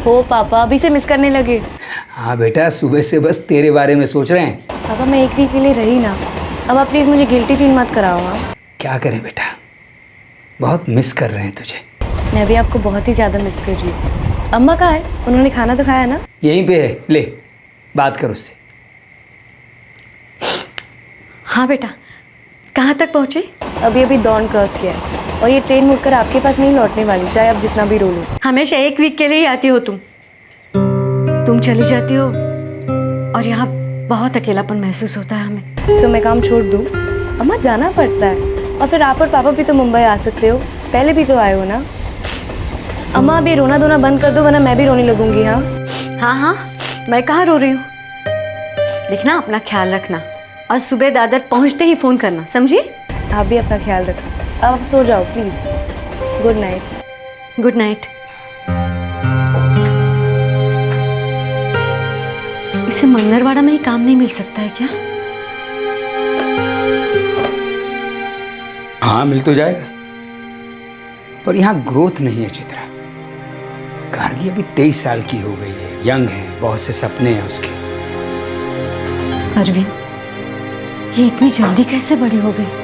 हो पापा, अभी से मिस करने लगे? हाँ बेटा, सुबह से बस तेरे बारे में सोच रहे हैं। पापा मैं एक वीक के लिए रही ना, अब आप प्लीज़ मुझे गिल्टी फील मत कराओ। हाँ क्या करें बेटा, बहुत मिस कर रहे हैं तुझे। मैं भी आपको बहुत ही ज़्यादा मिस कर रही हूँ। अम्मा कहाँ है? उन्होंने खाना तो खाया ना? यहीं पे है, ले बात कर उससे। हाँ बेटा, कहाँ तक पहुँचे? अभी अभी दौन क्रॉस किया है और ये ट्रेन मुड़कर आपके पास नहीं लौटने वाली, चाहे आप जितना भी रो लो। हमेशा एक वीक के लिए ही आती हो तुम चली जाती हो और यहाँ बहुत अकेलापन महसूस होता है हमें। तो मैं काम छोड़ दूँ? अम्मा जाना पड़ता है, और फिर आप और पापा भी तो मुंबई आ सकते हो, पहले भी तो आए हो ना। अम्मा अभी रोना धोना बंद कर दो, वरना मैं भी रोने लगूंगी। हाँ हाँ हाँ, मैं कहाँ रो रही हूँ। देखना, अपना ख्याल रखना और सुबह दादर पहुँचते ही फ़ोन करना, समझी? आप भी अपना ख्याल रखो। अब आप सो जाओ please. Good night. Good night. इसे मंगलवाड़ा में ही काम नहीं मिल सकता है क्या? हाँ मिल तो जाएगा, पर यहाँ ग्रोथ नहीं है चित्रा। गार्गी अभी 23 साल की हो गई है, यंग है, बहुत से सपने हैं उसके। अरविंद, ये इतनी जल्दी कैसे बड़ी हो गई?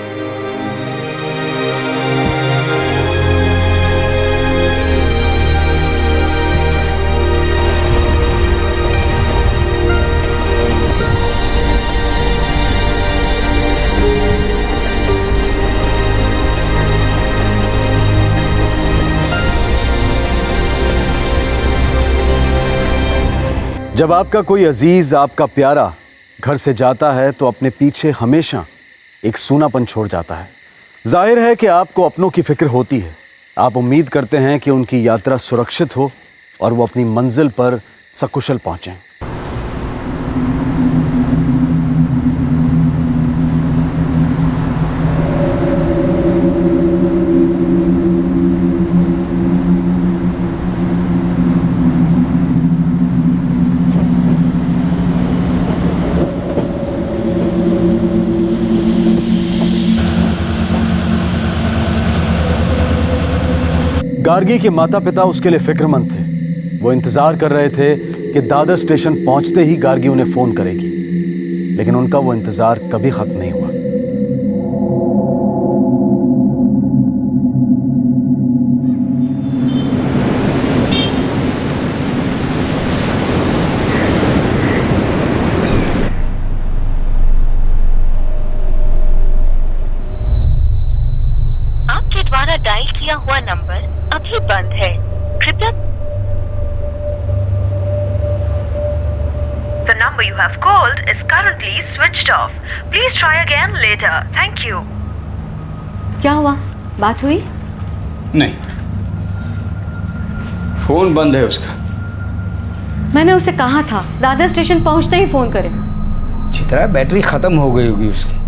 जब आपका कोई अजीज, आपका प्यारा घर से जाता है तो अपने पीछे हमेशा एक सूनापन छोड़ जाता है। जाहिर है कि आपको अपनों की फिक्र होती है। आप उम्मीद करते हैं कि उनकी यात्रा सुरक्षित हो और वो अपनी मंजिल पर सकुशल पहुंचें। गार्गी के माता पिता उसके लिए फिक्रमंद थे। वो इंतजार कर रहे थे कि दादर स्टेशन पहुंचते ही गार्गी उन्हें फोन करेगी, लेकिन उनका वो इंतजार कभी खत्म नहीं हुआ। आपके द्वारा डायल किया हुआ नंबर अभी बंद है, कृपया। The number you have called is currently switched off. Please try again later. Thank you. क्या हुआ? बात हुई? नहीं, फोन बंद है उसका। मैंने उसे कहा था दादर स्टेशन पहुंचते ही फोन करें। चित्रा, बैटरी खत्म हो गई होगी उसकी,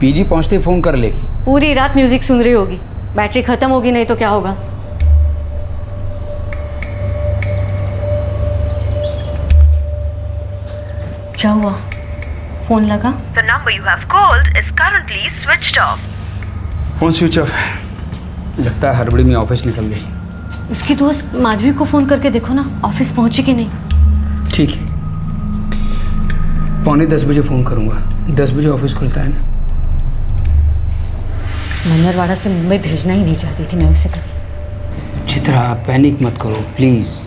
पीजी पहुंचते ही फोन कर लेगी। पूरी रात म्यूजिक सुन रही होगी, बैटरी खत्म होगी नहीं तो क्या होगा? क्या हुआ? फोन लगा? The number you have called is currently switched off. Phone switch off है, लगता है हड़बड़ी में ऑफिस निकल गई। उसकी दोस्त माधवी को फोन करके देखो ना, ऑफिस पहुंची कि नहीं। ठीक है, 9:45 बजे फोन करूंगा। 10 बजे ऑफिस खुलता है ना। मंगलवाड़ा से मुंबई भेजना ही नहीं चाहती थी मैं उसे कभी। चित्रा, आप पैनिक मत करो प्लीज।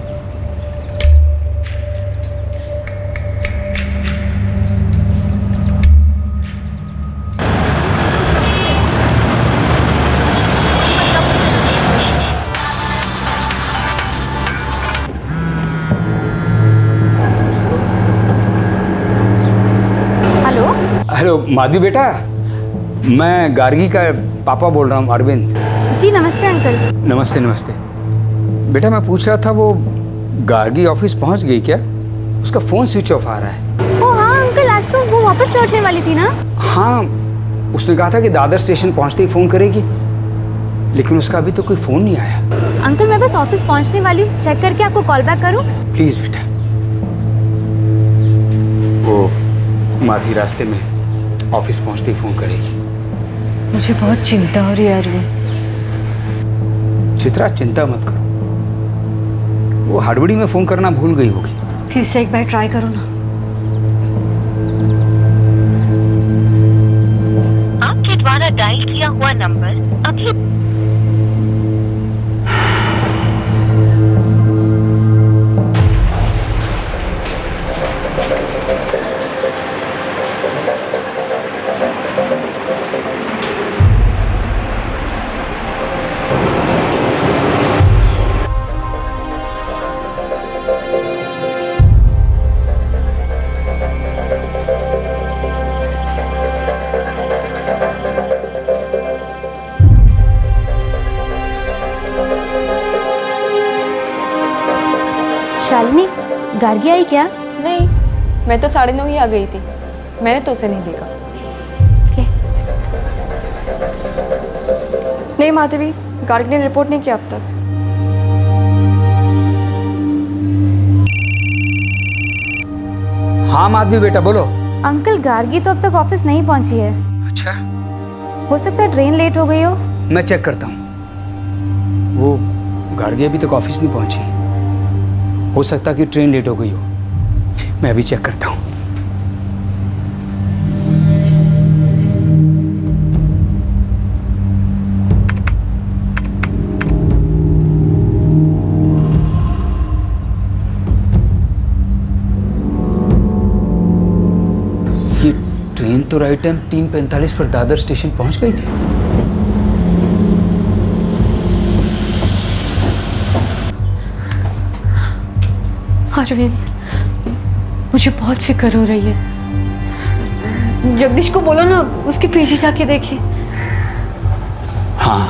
हेलो हेलो माधवी बेटा, मैं गार्गी का पापा बोल रहा हूँ, अरविंद। जी नमस्ते अंकल। नमस्ते नमस्ते। बेटा मैं पूछ रहा था, वो गार्गी ऑफिस पहुँच गई क्या? उसका फ़ोन स्विच ऑफ आ रहा है। ओ हाँ अंकल, आज तो वो वापस लौटने वाली थी ना। हाँ, उसने कहा था कि दादर स्टेशन पहुँचते ही फ़ोन करेगी, लेकिन उसका अभी तो कोई फ़ोन नहीं आया। अंकल मैं बस ऑफिस पहुंचने वाली हूँ, चेक करके आपको कॉल बैक करूँ? प्लीज़ बेटा। वो माधवी रास्ते में ऑफिस पहुँचते ही फ़ोन करेगी। मुझे बहुत चिंता हो रही है अरविंद। चित्रा, चिंता मत करो, वो हड़बड़ी में फ़ोन करना भूल गई होगी। फिर से एक बार ट्राई करो ना। आपके द्वारा डायल किया हुआ नंबर अभी शालिनी, गार्गी आई क्या? नहीं, मैं तो 9:30 ही आ गई थी। मैंने तो उसे नहीं देखा। नहीं माधवी, गार्गी ने रिपोर्ट नहीं किया अब तक। हाँ माधवी बेटा बोलो। अंकल, गार्गी तो अब तक ऑफिस नहीं पहुंची है। अच्छा, हो सकता है ट्रेन लेट हो गई हो। मैं चेक करता हूँ। वो गार्गी अभी तक ऑफिस नहीं पहुंची, हो सकता कि ट्रेन लेट हो गई हो। मैं अभी चेक करता हूँ। ये ट्रेन तो राइट टाइम 3:45 पर दादर स्टेशन पहुंच गई थी। अरविंद, मुझे बहुत फिक्र हो रही है। जगदीश को बोलो ना, उसके पीछे जाके देखे। हाँ,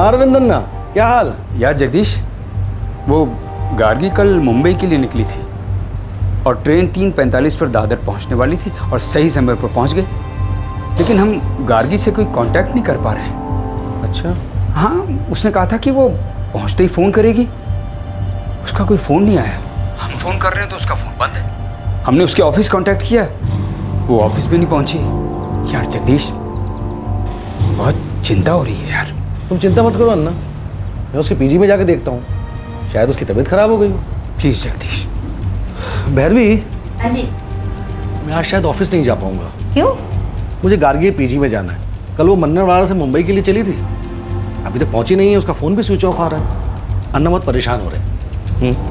अरविंद अन्ना, क्या हाल? यार जगदीश, वो गार्गी कल मुंबई के लिए निकली थी और ट्रेन 3:45 पर दादर पहुंचने वाली थी और सही समय पर पहुंच गई, लेकिन हम गार्गी से कोई कांटेक्ट नहीं कर पा रहे हैं। अच्छा, हाँ, उसने कहा था कि वो पहुंचते ही फ़ोन करेगी। उसका कोई फ़ोन नहीं आया। हम फ़ोन कर रहे हैं तो उसका फ़ोन बंद है। हमने उसके ऑफिस कांटेक्ट किया, वो ऑफिस भी नहीं पहुंची। यार जगदीश, बहुत चिंता हो रही है यार। तुम चिंता मत करो अन्ना, मैं उसके पीजी में जाके देखता हूँ, शायद उसकी तबीयत खराब हो गई हो। प्लीज़ जगदीश। भैरवी, हाँ जी। मैं आज शायद ऑफिस नहीं जा पाऊंगा। क्यों? मुझे गार्गी पीजी में जाना है। कल वो मन्नरवाड़ा से मुंबई के लिए चली थी, अभी तक पहुंची नहीं है। उसका फ़ोन भी स्विच ऑफ आ रहा है। अन्ना बहुत परेशान हो रहे हैं।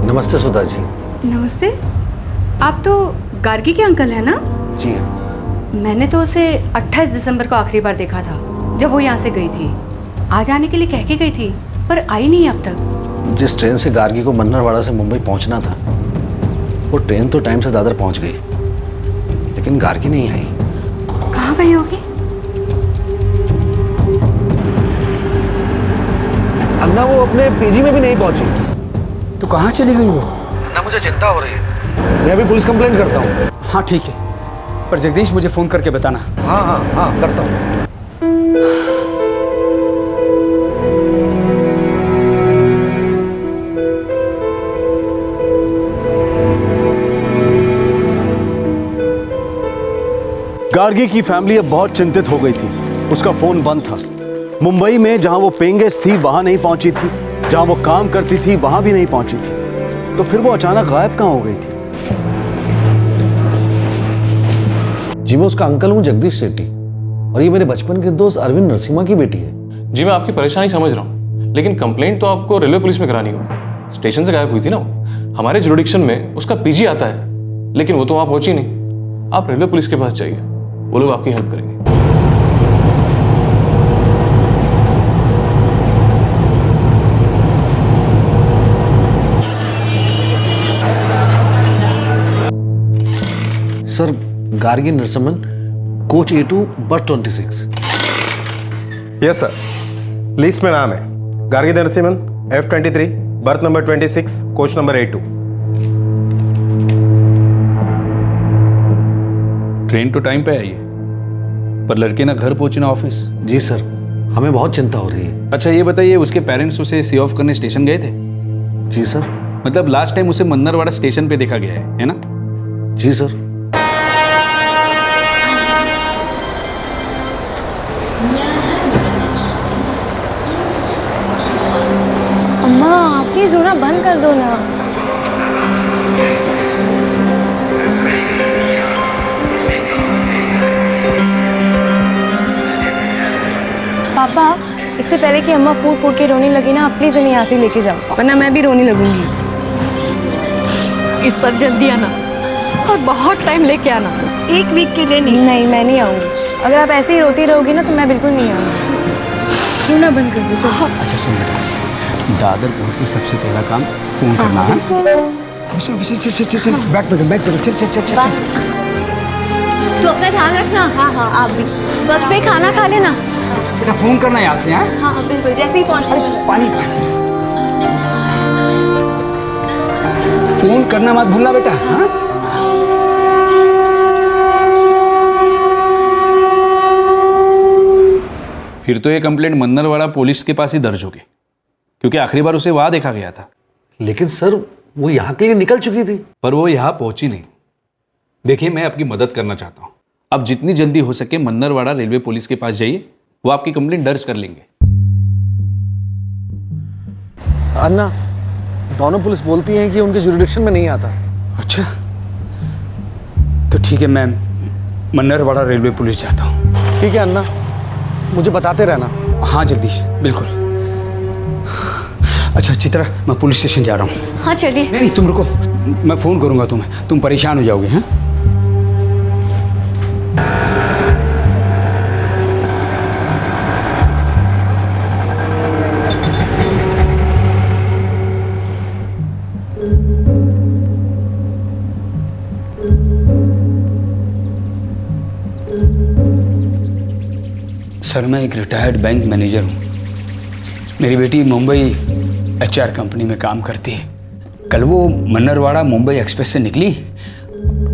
नमस्ते सुधा जी। नमस्ते। आप तो गार्गी के अंकल हैं ना? जी हाँ। मैंने तो उसे 28 दिसंबर को आखिरी बार देखा था, जब वो यहाँ से गई थी। आज आने के लिए कह के गई थी, पर आई नहीं अब तक। जिस ट्रेन से गार्गी को मन्नरवाड़ा से मुंबई पहुंचना था, वो ट्रेन तो टाइम से दादर पहुंच गई, लेकिन गार्गी नहीं आई। कहाँ गई होगी? अन्ना, वो अपने पीजी में भी नहीं पहुंची। तो कहाँ चली गई वो? अन्ना, मुझे चिंता हो रही है। मैं अभी पुलिस कंप्लेंट करता हूँ। हाँ ठीक है, पर जगदीश मुझे फ़ोन करके बताना। हाँ हाँ हाँ, करता हूँ। गार्गी की फैमिली अब बहुत चिंतित हो गई थी। उसका फोन बंद था। मुंबई में जहां वो पेइंग गेस्ट थी वहां नहीं पहुंची थी, जहां वो काम करती थी वहां भी नहीं पहुंची थी। तो फिर वो अचानक गायब कहां हो गई थी? जी, मैं उसका अंकल हूँ जगदीश सेठी, और ये मेरे बचपन के दोस्त अरविंद नरसिम्हा की बेटी है। जी, मैं आपकी परेशानी समझ रहा हूँ, लेकिन कंप्लेंट तो आपको रेलवे पुलिस में करानी होगी। स्टेशन से गायब हुई थी ना वो। हमारे जुरिडिक्शन में उसका पीजी आता है, लेकिन वो तो वहाँ पहुंची नहीं। आप रेलवे पुलिस के पास जाइए, वो लोग आपकी हेल्प करेंगे। Sir, Gargi Narasimhan, coach A2 बस 26। यस सर, लिस्ट में नाम है Gargi Narasimhan F23 birth number 26, coach number 82। Train तो टाइम पे आई है, पर लड़के ना घर पहुंचे ना ऑफिस। जी सर, हमें बहुत चिंता हो रही है। अच्छा ये बताइए, उसके पेरेंट्स उसे सी ऑफ करने स्टेशन गए थे? जी सर। मतलब लास्ट टाइम उसे मन्नरवाड़ा स्टेशन पे देखा गया है ना? जी सर। अम्मा आप प्लीज रोना बंद कर दो ना। पापा इससे पहले कि अम्मा फूट फूट के रोने लगी ना, आप प्लीज इन्हें यहाँ से लेके जाओ, वरना मैं भी रोने लगूंगी। इस पर जल्दी आना और बहुत टाइम लेके आना, 1 वीक के लिए नहीं। नहीं मैं नहीं आऊँगी, अगर आप ऐसे ही रोती रहोगी ना तो मैं बिल्कुल नहीं आऊँगी। रोना बंद कर दो चलो। अच्छा सुन बेटा, दादर पहुंचने सबसे पहला काम फोन करना है। चल बैक चल। तू अपना ध्यान रखना। हाँ हाँ आप भी वक्त पे खाना खा लेना। बेटा फोन करना यहाँ से। हाँ हाँ बिल्कुल, जैसे ही पहुँचते पानी फोन करना मत भूलना बेटा। हाँ फिर तो ये कंप्लेंट मन्नरवाड़ा पुलिस के पास ही दर्ज होगी, क्योंकि आखिरी बार उसे वहां देखा गया था। लेकिन सर वो यहाँ के लिए निकल चुकी थी। पर वो यहाँ पहुंची नहीं। देखिए मैं आपकी मदद करना चाहता हूँ, अब जितनी जल्दी हो सके मन्नरवाड़ा रेलवे पुलिस के पास जाइए, वो आपकी कंप्लेंट दर्ज कर लेंगे। अन्ना, दोनों पुलिस बोलती हैं कि उनके जुरिडिक्शन में नहीं आता। अच्छा तो ठीक है, मैं मन्नरवाड़ा रेलवे पुलिस जाता हूँ। ठीक है अन्ना, मुझे बताते रहना। हाँ जगदीश बिल्कुल। अच्छा चित्रा, मैं पुलिस स्टेशन जा रहा हूँ। हाँ चलिए। नहीं तुम रुको, मैं फोन करूंगा तुम्हें, तुम परेशान हो जाओगे। हैं सर मैं एक रिटायर्ड बैंक मैनेजर हूँ। मेरी बेटी मुंबई HR कंपनी में काम करती है। कल वो मन्नरवाड़ा मुंबई एक्सप्रेस से निकली,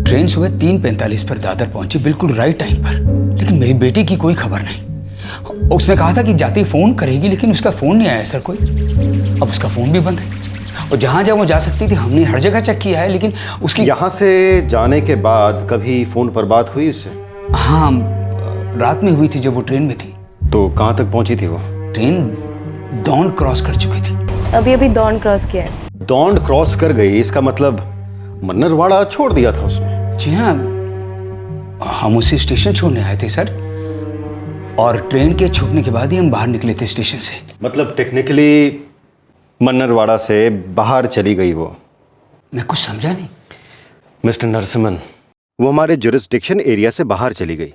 ट्रेन सुबह 3:45 पर दादर पहुंची, बिल्कुल राइट टाइम पर। लेकिन मेरी बेटी की कोई खबर नहीं। उसने कहा था कि जाते ही फ़ोन करेगी, लेकिन उसका फ़ोन नहीं आया सर कोई। अब उसका फ़ोन भी बंद है, और जहाँ जहाँ वो जा सकती थी हमने हर जगह चेक किया है, लेकिन उसकी। यहाँ से जाने के बाद कभी फ़ोन पर बात हुई उससे? हाँ रात में हुई थी जब वो ट्रेन में थी। तो कहाँ तक पहुँची थी वो? ट्रेन दौंड क्रॉस कर चुकी थी। अभी दौंड क्रॉस किया है। दौंड क्रॉस कर गई, इसका मतलब मन्नरवाड़ा छोड़ दिया था उसने? जी हाँ, हम उसे स्टेशन छोड़ने आए थे सर, और ट्रेन के छूटने के बाद ही हम बाहर निकले थे स्टेशन से। मतलब टेक्निकली मन्नरवाड़ा से बाहर चली गई वो? मैं कुछ समझा नहीं। मिस्टर नरसिम्हन, वो हमारे जुरिस्डिक्शन एरिया से बाहर चली गई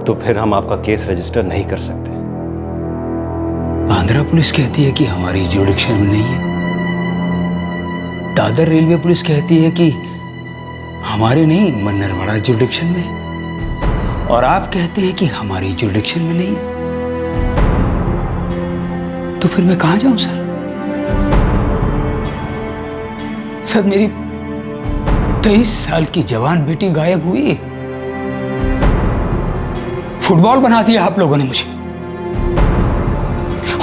तो फिर हम आपका केस रजिस्टर नहीं कर सकते। आंध्रा पुलिस कहती है कि हमारी जुरिडिक्शन में नहीं है, दादर रेलवे पुलिस कहती है कि हमारे नहीं मन्नरवाड़ा जुरिडिक्शन में, और आप कहते हैं कि हमारी जुरिडिक्शन में नहीं है। तो फिर मैं कहां जाऊं सर? सर मेरी 23 साल की जवान बेटी गायब हुई, फुटबॉल बना दिया आप लोगों ने मुझे,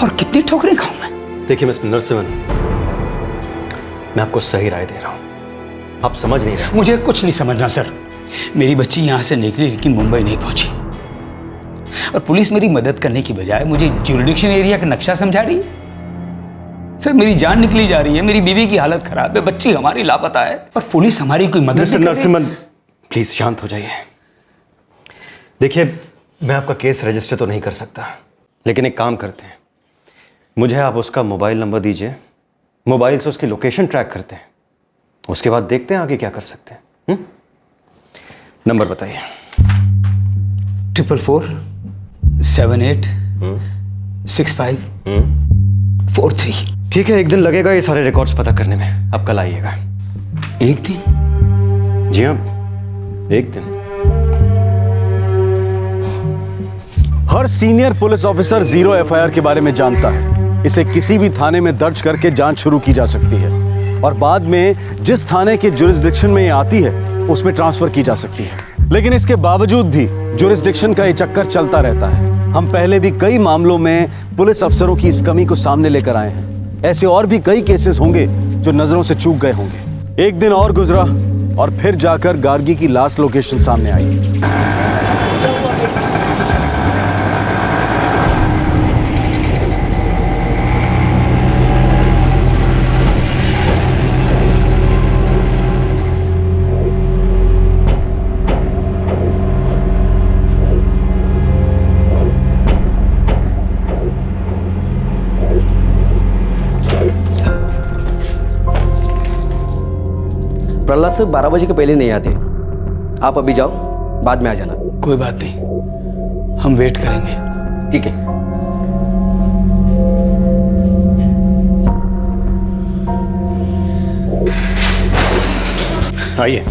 और कितनी ठोकरें खाऊं मैं? देखिए मिस्टर नरसिम्हन, मैं आपको सही राय दे रहा हूं, आप समझ नहीं रहे। मुझे कुछ नहीं समझना सर। मेरी बच्ची यहां से निकली लेकिन मुंबई नहीं पहुंची, और पुलिस मेरी मदद करने की बजाय मुझे जुरिडिक्शन एरिया का नक्शा समझा रही है। सर मेरी जान निकली जा रही है, मेरी बीवी की हालत खराब है, बच्ची हमारी लापता है, और पुलिस हमारी कोई मदद मिस्टर नहीं कर रही। नरसिम्हन प्लीज शांत हो जाइए। देखिए मैं आपका केस रजिस्टर तो नहीं कर सकता, लेकिन एक काम करते हैं, मुझे आप उसका मोबाइल नंबर दीजिए, मोबाइल से उसकी लोकेशन ट्रैक करते हैं, उसके बाद देखते हैं आगे क्या कर सकते हैं। नंबर बताइए। 444 78 65 43। ठीक है, एक दिन लगेगा ये सारे रिकॉर्ड्स पता करने में, आप कल आइएगा। एक दिन? जी हाँ, एक दिन। हर सीनियर पुलिस ऑफिसर 0 FIR के बारे में जानता है, इसे किसी भी थाने में दर्ज करके जांच शुरू की जा सकती है और बाद में जिस थाने के जुरिस्डिक्शन में ये आती है उसमें ट्रांसफर की जा सकती है। लेकिन इसके बावजूद भी जुरिस्डिक्शन का ये चक्कर चलता रहता है। हम पहले भी कई मामलों में पुलिस अफसरों की इस कमी को सामने लेकर आए हैं। ऐसे और भी कई केसेस होंगे जो नजरों से चूक गए होंगे। एक दिन और गुजरा और फिर जाकर गार्गी की लास्ट लोकेशन सामने आई। प्रहलाद सर 12 बजे के पहले नहीं आते। आप अभी जाओ, बाद में आ जाना। कोई बात नहीं, हम वेट करेंगे। ठीक है। आइए।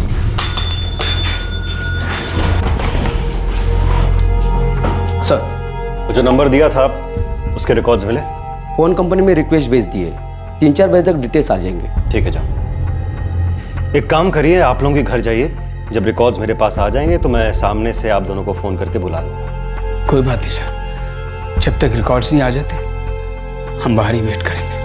सर, जो नंबर दिया था उसके रिकॉर्ड्स मिले? फोन कंपनी में रिक्वेस्ट भेज दिए, 3-4 बजे तक डिटेल्स आ जाएंगे। ठीक है, जाओ। एक काम करिए, आप लोगों के घर जाइए। जब रिकॉर्ड्स मेरे पास आ जाएंगे तो मैं सामने से आप दोनों को फ़ोन करके बुला लूँगा। कोई बात नहीं सर, जब तक रिकॉर्ड्स नहीं आ जाते हम बाहर ही वेट करेंगे।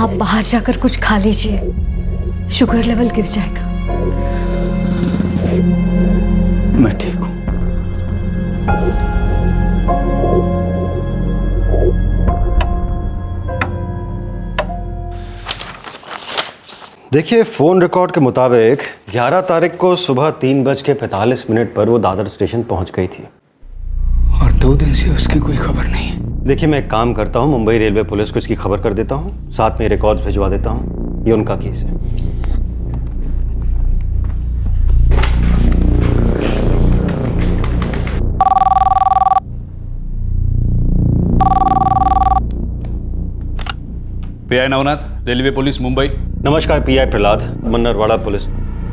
आप बाहर जाकर कुछ खा लीजिए, शुगर लेवल गिर जाएगा। मैं ठीक हूँ। देखिए, फ़ोन रिकॉर्ड के मुताबिक 11 तारीख को सुबह 3:45 पर वो दादर स्टेशन पहुंच गई थी और 2 दिन से उसकी कोई खबर नहीं है। देखिए, मैं एक काम करता हूं, मुंबई रेलवे पुलिस को इसकी खबर कर देता हूं, साथ में रिकॉर्ड्स भिजवा देता हूं। ये उनका केस है। Pi Navnath, railway police Mumbai. नमस्कार पीआई प्रहलाद, मन्नरवाड़ा पुलिस।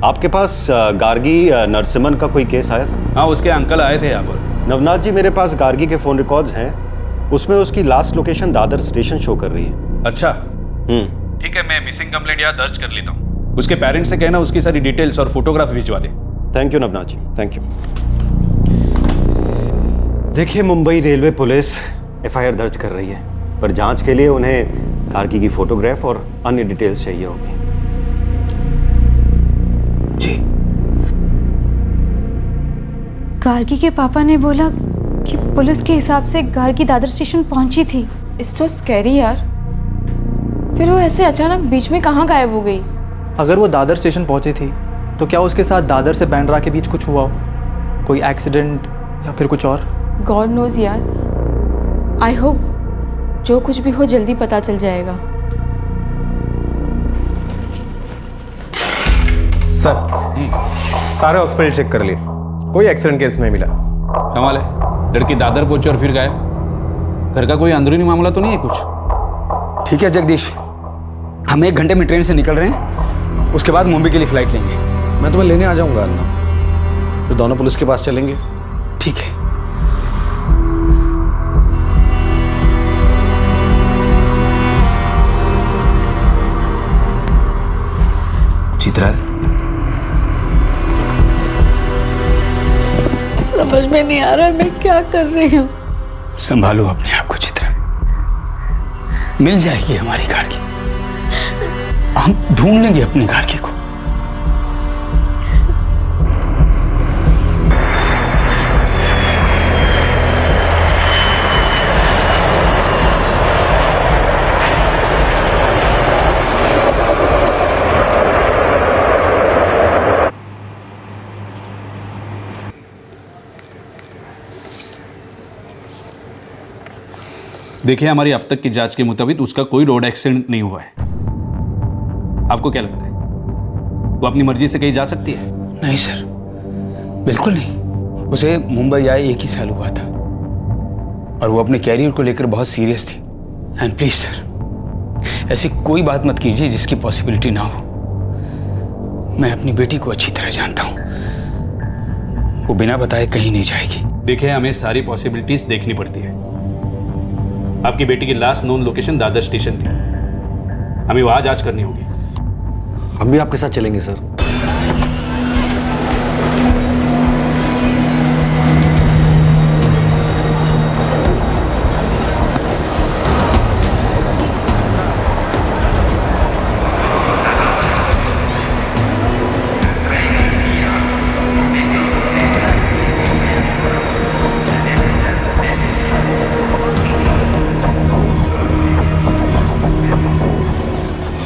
आपके पास गार्गी नरसिम्हन का कोई केस आया था? हाँ, उसके अंकल आए थे यहाँ पर। नवनाथ जी, मेरे पास गार्गी के फ़ोन रिकॉर्ड्स हैं, उसमें उसकी last location Dadar station show कर रही है। अच्छा, ठीक है, मैं मिसिंग कंप्लेंट यहाँ दर्ज कर लेता हूँ। उसके पेरेंट्स से कहना उसकी सारी डिटेल्स और फोटोग्राफ भिजवा दे। Thank you Navnath ji, thank you. देखिए, मुंबई रेलवे पुलिस एफआईआर दर्ज कर रही है, पर जांच के लिए उन्हें गार्गी की फोटोग्राफ और अन्य डिटेल्स चाहिए होगी। जी। गार्गी के पापा ने बोला कि पुलिस के हिसाब से गार्गी दादर स्टेशन पहुंची थी। इट्स सो स्कैरी यार। फिर वो ऐसे अचानक बीच में कहाँ गायब हो गई? अगर वो दादर स्टेशन पहुंची थी तो क्या उसके साथ दादर से बांद्रा के बीच कुछ हुआ हो? कोई एक्सीडेंट या फिर कुछ और? गॉड नोज यार। आई होप जो कुछ भी हो जल्दी पता चल जाएगा। सर, सारे हॉस्पिटल चेक कर लिए, कोई एक्सीडेंट केस नहीं मिला। कमाल है, लड़की दादर पहुंची और फिर गायब। घर का कोई अंदरूनी मामला तो नहीं है कुछ? ठीक है जगदीश, हम 1 घंटे में ट्रेन से निकल रहे हैं, उसके बाद मुंबई के लिए फ्लाइट लेंगे। मैं तुम्हें लेने आ जाऊंगा अन्ना, फिर दोनों पुलिस के पास चलेंगे। ठीक है। चित्रा, समझ में नहीं आ रहा मैं क्या कर रही हूँ। संभालो अपने आप को चित्रा, मिल जाएगी हमारी गार्गी। हम ढूंढ लेंगे अपनी गार्गी को। देखिए, हमारी अब तक की जांच के मुताबिक उसका कोई रोड एक्सीडेंट नहीं हुआ है। आपको क्या लगता है, वो अपनी मर्जी से कहीं जा सकती है? नहीं सर, बिल्कुल नहीं। उसे मुंबई आए 1 ही साल हुआ था और वो अपने कैरियर को लेकर बहुत सीरियस थी। एंड प्लीज सर, ऐसी कोई बात मत कीजिए जिसकी पॉसिबिलिटी ना हो। मैं अपनी बेटी को अच्छी तरह जानता हूं। वो बिना बताए कहीं नहीं जाएगी। देखिए, हमें सारी पॉसिबिलिटीज देखनी पड़ती है। आपकी बेटी की last known location Dadar station थी, हमें वहां जांच करनी होगी। हम भी आपके साथ चलेंगे सर।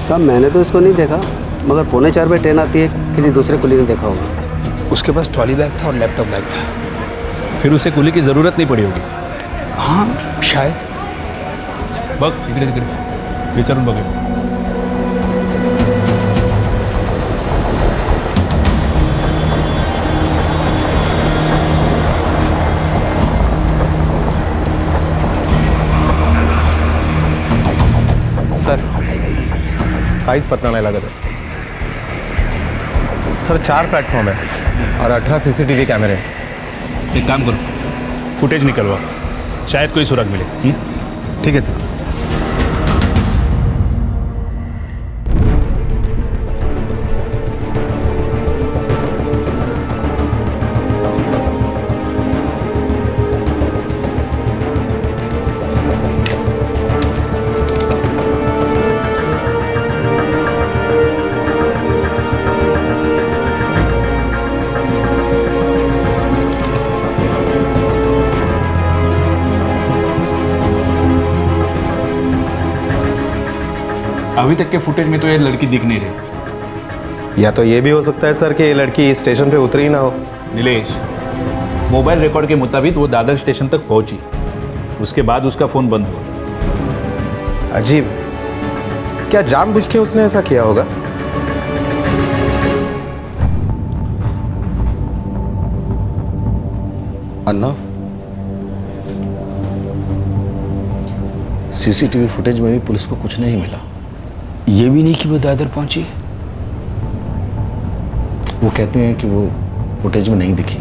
साहब मैंने तो इसको नहीं देखा, मगर 3:45 पे ट्रेन आती है, किसी दूसरे कुली ने देखा होगा। उसके पास ट्रॉली बैग था और लैपटॉप बैग था। फिर उसे कुली की जरूरत नहीं पड़ी होगी। हाँ शायद। बघ इकडे तिकडे विचारून बघ। सर काहीच पत्ता नाही लागत आहे सर। 4 प्लेटफॉर्म है और 18 CCTV कैमरे हैं। एक काम करो, फुटेज निकलवा, शायद कोई सुराग मिले। ठीक है सर। अभी तक के फुटेज में तो ये लड़की दिख नहीं रही। या तो ये भी हो सकता है सर कि ये लड़की स्टेशन पे उतरी ना हो। नीलेश, मोबाइल रिकॉर्ड के मुताबिक वो दादर स्टेशन तक पहुंची, उसके बाद उसका फोन बंद हुआ। अजीब, क्या जानबूझ के उसने ऐसा किया होगा? अन्ना, CCTV फुटेज में भी पुलिस को कुछ नहीं मिला। ये भी नहीं कि वो दादर पहुंची। वो कहते हैं कि वो फुटेज में नहीं दिखी।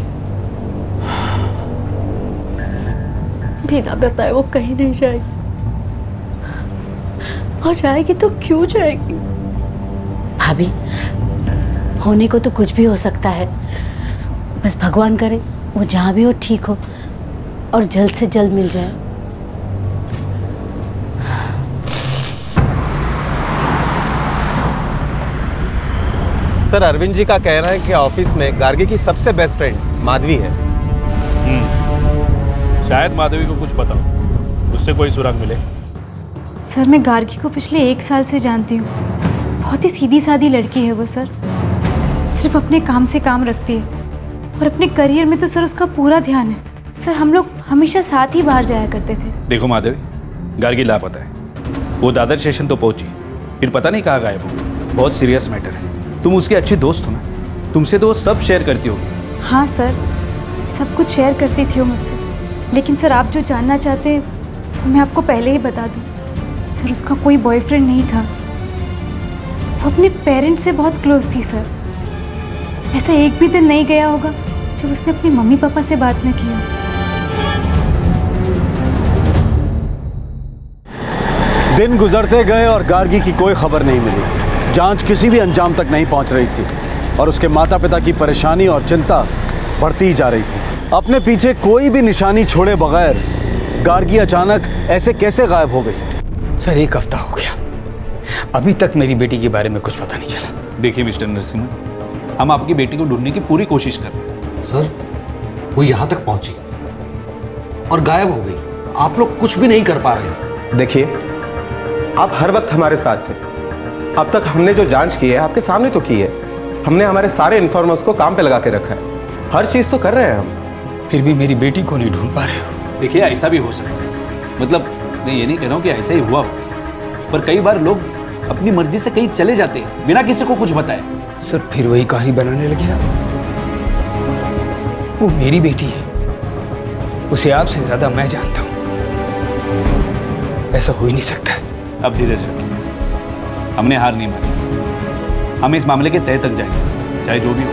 बिना बताए वो कहीं नहीं जाएगी, और जाएगी तो क्यों जाएगी? भाभी, होने को तो कुछ भी हो सकता है, बस भगवान करे वो जहाँ भी हो ठीक हो और जल्द से जल्द मिल जाए। सर अरविंद जी का कहना है कि ऑफिस में गार्गी की सबसे बेस्ट फ्रेंड माधवी है। शायद माधवी को कुछ पता हो, उससे कोई सुराग मिले। सर मैं गार्गी को पिछले 1 साल से जानती हूँ। बहुत ही सीधी सादी लड़की है वो सर, सिर्फ अपने काम से काम रखती है और अपने करियर में तो सर उसका पूरा ध्यान है। सर हम लोग हमेशा साथ ही बाहर जाया करते थे। देखो माधवी, गार्गी लापता है, वो दादर स्टेशन तो पहुंची, फिर पता नहीं कहाँ गायब हो। बहुत सीरियस मैटर है, तुम उसकी अच्छी दोस्त हो ना, तुमसे तो वो सब शेयर करती होगी। हाँ सर, सब कुछ शेयर करती थी वो मुझसे, लेकिन सर आप जो जानना चाहते हैं वो मैं आपको पहले ही बता दूं। सर उसका कोई बॉयफ्रेंड नहीं था, वो अपने पेरेंट्स से बहुत क्लोज थी सर। ऐसा एक भी दिन नहीं गया होगा जब उसने अपने मम्मी पापा से बात न की हो। दिन गुजरते गए और गार्गी की कोई खबर नहीं मिली। जांच किसी भी अंजाम तक नहीं पहुंच रही थी और उसके माता पिता की परेशानी और चिंता बढ़ती ही जा रही थी। अपने पीछे कोई भी निशानी छोड़े बगैर गार्गी अचानक ऐसे कैसे गायब हो गई? सर 1 हफ्ता हो गया, अभी तक मेरी बेटी के बारे में कुछ पता नहीं चला। देखिए मिस्टर नरसिम्हा, हम आपकी बेटी को ढूंढने की पूरी कोशिश कर रहे हैं। सर वो यहाँ तक पहुंची और गायब हो गई, आप लोग कुछ भी नहीं कर पा रहे हैं। देखिए, आप हर वक्त हमारे साथ थे। अब तक हमने जो जांच की है आपके सामने तो की है। हमने हमारे सारे इन्फॉर्मर्स को काम पे लगा के रखा है, हर चीज तो कर रहे हैं हम। फिर भी मेरी बेटी को नहीं ढूंढ पा रहे हो। देखिए ऐसा भी हो सकता है, मतलब मैं ये नहीं कह रहा हूँ कि ऐसा ही हुआ हो, पर कई बार लोग अपनी मर्जी से कहीं चले जाते हैं बिना किसी को कुछ बताए। सर फिर वही कहानी बनाने लगे आप। वो मेरी बेटी है, उसे आपसे ज्यादा मैं जानता हूँ, ऐसा हो ही नहीं सकता। अब धीरे से, हमने हार नहीं मानी, हम इस मामले के तह तक जाएंगे, चाहे जो भी हो।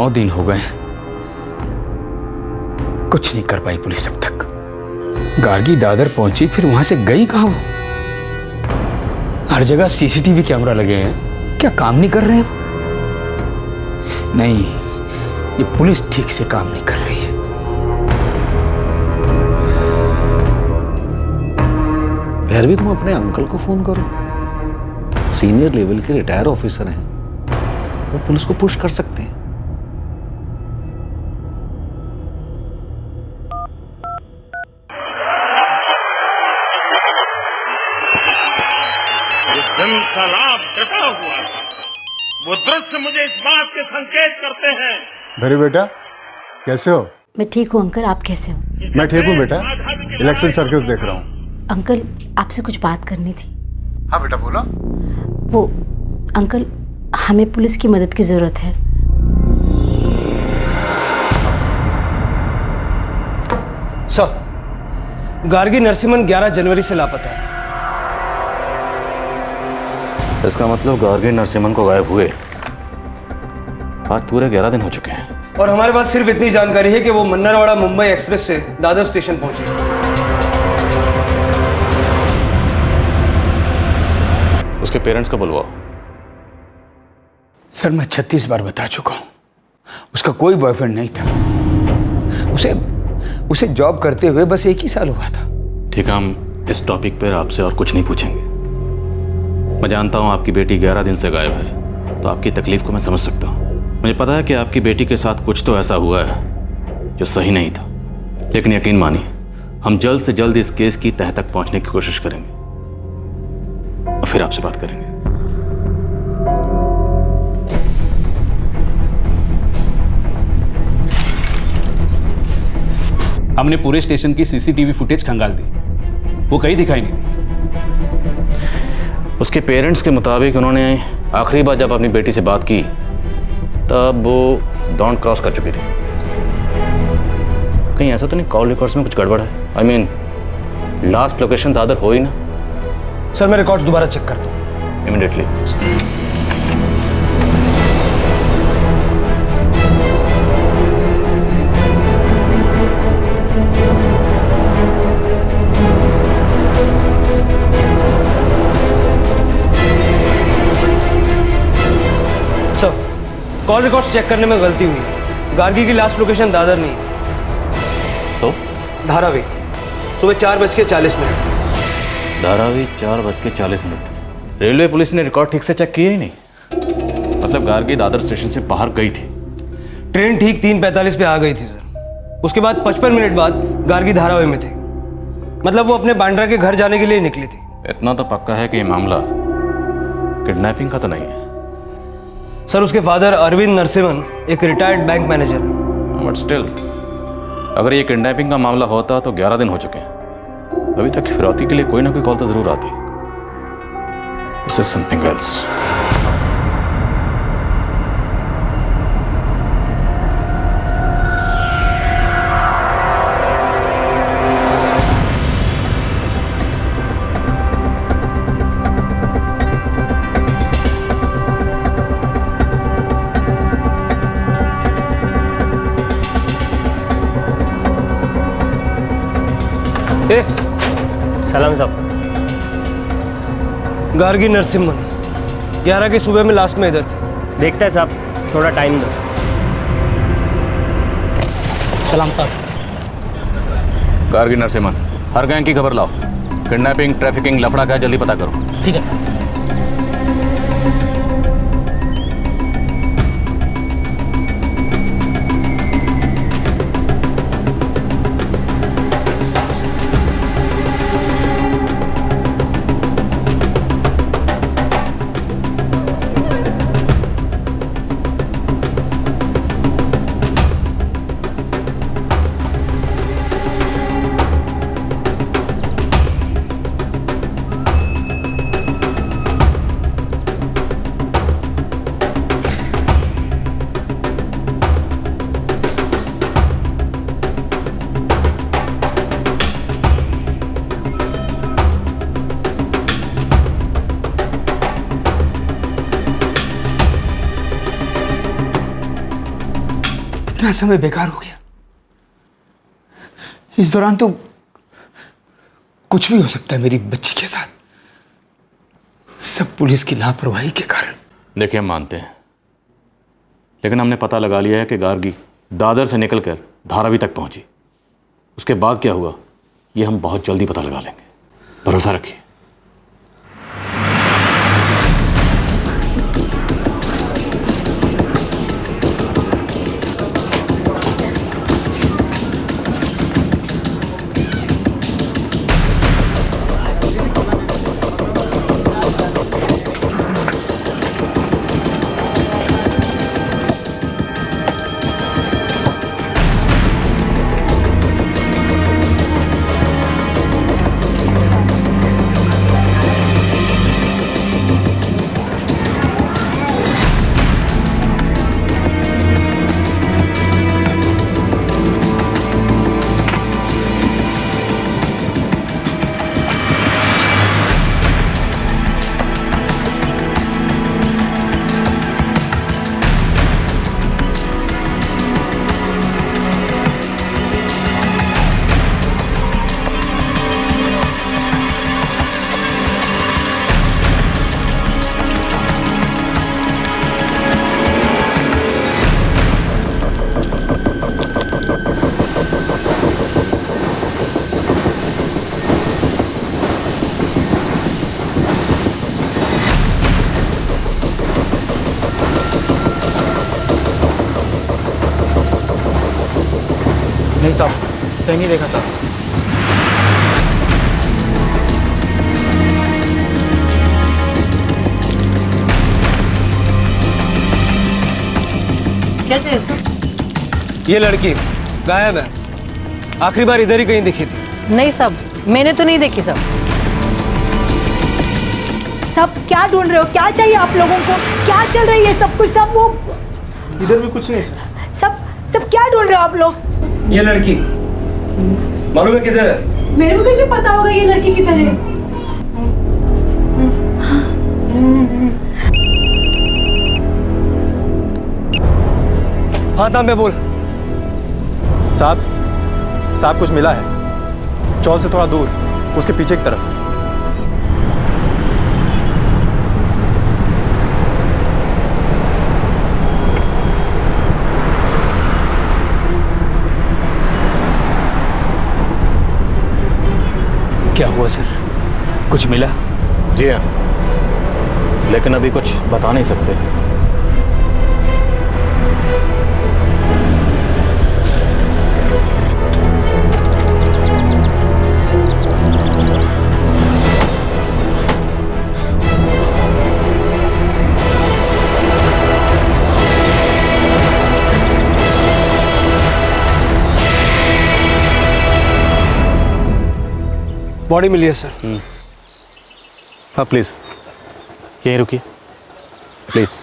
9 दिन हो गए, कुछ नहीं कर पाई पुलिस अब तक। गार्गी दादर पहुंची, फिर वहां से गई कहां वो? हर जगह सीसीटीवी कैमरा लगे हैं, क्या काम नहीं कर रहे हैं? नहीं, ये पुलिस ठीक से काम नहीं कर रही है। फिर भी तुम अपने अंकल को फोन करो, सीनियर लेवल के रिटायर ऑफिसर हैं, वो पुलिस को पुश कर सकते हैं। दिन शराब डटा हुआ था, वो दृश्य मुझे इस बात के संकेत करते हैं। धरी बेटा, कैसे हो? मैं ठीक हूँ अंकल, आप कैसे हो? मैं ठीक हूँ बेटा, इलेक्शन सर्कस देख रहा हूँ। अंकल आपसे कुछ बात करनी थी। हाँ बेटा बोलो। वो अंकल, हमें पुलिस की मदद की जरूरत है। सर, गार्गी नरसिम्हन 11 जनवरी से लापता है। इसका मतलब गार्गी नरसिम्हन को गायब हुए आज पूरे 11 दिन हो चुके हैं। और हमारे पास सिर्फ इतनी जानकारी है कि वो मन्नरवाड़ा मुंबई एक्सप्रेस से दादर स्टेशन पहुंचे। उसके पेरेंट्स को बुलवाओ। सर, मैं 36 बार बता चुका हूं, उसका कोई बॉयफ्रेंड नहीं था। उसे जॉब करते हुए बस 1 ही साल हुआ था। ठीक है, हम इस टॉपिक पर आपसे और कुछ नहीं पूछेंगे। मैं जानता हूं आपकी बेटी 11 दिन से गायब है, तो आपकी तकलीफ को मैं समझ सकता हूं। मुझे पता है कि आपकी बेटी के साथ कुछ तो ऐसा हुआ है जो सही नहीं था, लेकिन यकीन मानिए हम जल्द से जल्द इस केस की तह तक पहुंचने की कोशिश करेंगे और फिर आपसे बात करेंगे। हमने पूरे स्टेशन की सीसीटीवी फुटेज खंगाल दी, वो कहीं दिखाई नहीं दी। उसके पेरेंट्स के मुताबिक उन्होंने आखिरी बार जब अपनी बेटी से बात की तब वो डॉन क्रॉस कर चुकी थी। कहीं ऐसा तो नहीं कॉल रिकॉर्ड्स में कुछ गड़बड़ है? I mean last location Dadar हो ही ना। सर, मैं रिकॉर्ड्स दोबारा चेक करता हूँ इमीडिएटली। कॉल रिकॉर्ड्स चेक करने में गलती हुई। गार्गी की लास्ट लोकेशन दादर नहीं तो धारावी, सुबह 4:40 धारावी 4:40। रेलवे पुलिस ने रिकॉर्ड ठीक से चेक किया ही नहीं। मतलब गार्गी दादर स्टेशन से बाहर गई थी। ट्रेन ठीक 3:45 पे आ गई थी सर। उसके बाद 55 मिनट बाद गार्गी धारावी में थी। मतलब वो अपने बांद्रा के घर जाने के लिए निकली थी। इतना तो पक्का है कि ये मामला किडनैपिंग का तो नहीं है। सर, उसके फादर अरविंद नरसिम्हन एक रिटायर्ड बैंक मैनेजर है। बट स्टिल, अगर ये किडनैपिंग का मामला होता तो 11 दिन हो चुके हैं। अभी तक फिरौती के लिए कोई ना कोई कॉल तो जरूर आती। This is something else. सलाम साहब। गार्गी नरसिम्हन 11 की सुबह में लास्ट में इधर थे। देखते हैं साहब, थोड़ा टाइम दो। सलाम साहब। गार्गी नरसिम्हन, हर गैंग की खबर लाओ। किडनैपिंग, ट्रैफिकिंग, लफड़ा क्या, जल्दी पता करो। ठीक है। इतना समय बेकार हो गया। इस दौरान तो कुछ भी हो सकता है मेरी बच्ची के साथ, सब पुलिस की लापरवाही के कारण। देखिए, हम मानते हैं, लेकिन हमने पता लगा लिया है कि गार्गी दादर से निकलकर धारावी तक पहुंची। उसके बाद क्या हुआ ये हम बहुत जल्दी पता लगा लेंगे, भरोसा रखिए। नहीं साहब, कहीं नहीं देखा साहब। क्या चाहिए इसको? ये लड़की गायब है, आखिरी बार इधर ही कहीं दिखी थी। नहीं साहब, मैंने तो नहीं देखी साहब। सब क्या ढूंढ रहे हो? क्या चाहिए आप लोगों को? क्या चल रही है सब कुछ? सब वो इधर भी कुछ नहीं सर। सब क्या ढूंढ रहे हो आप लोग? ये लड़की मालूम है किधर है? मेरे को कैसे पता होगा ये लड़की किधर है? हाँ तांबे बोल। साहब कुछ मिला है, चौल से थोड़ा दूर, उसके पीछे की तरफ। क्या हुआ सर, कुछ मिला? जी हाँ, लेकिन अभी कुछ बता नहीं सकते। बॉडी मिली है सर। हाँ प्लीज़ यहीं रुकिए प्लीज़।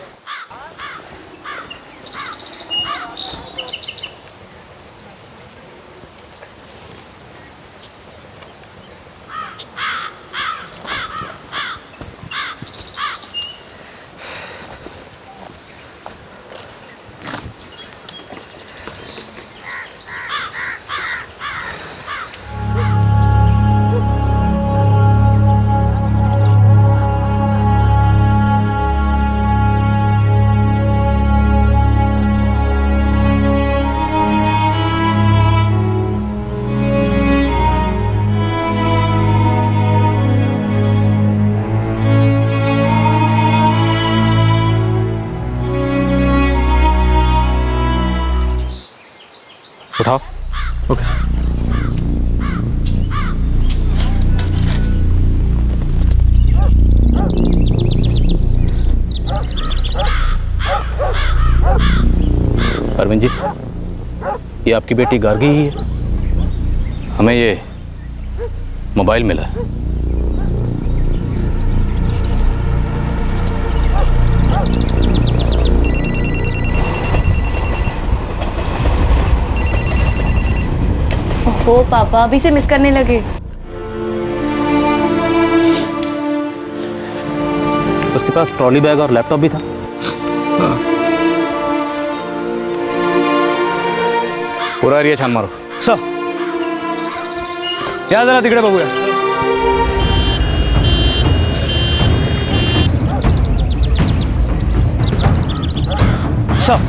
उठाओ। Okay sir. अरविंद जी, ये आपकी बेटी गार्गी ही है। हमें ये मोबाइल मिला है। ओ पापा, अभी से मिस करने लगे। उसके पास ट्रॉली बैग और लैपटॉप भी था। पूरा एरिया छान मारो। सर या जरा तिकडे बघूया। सर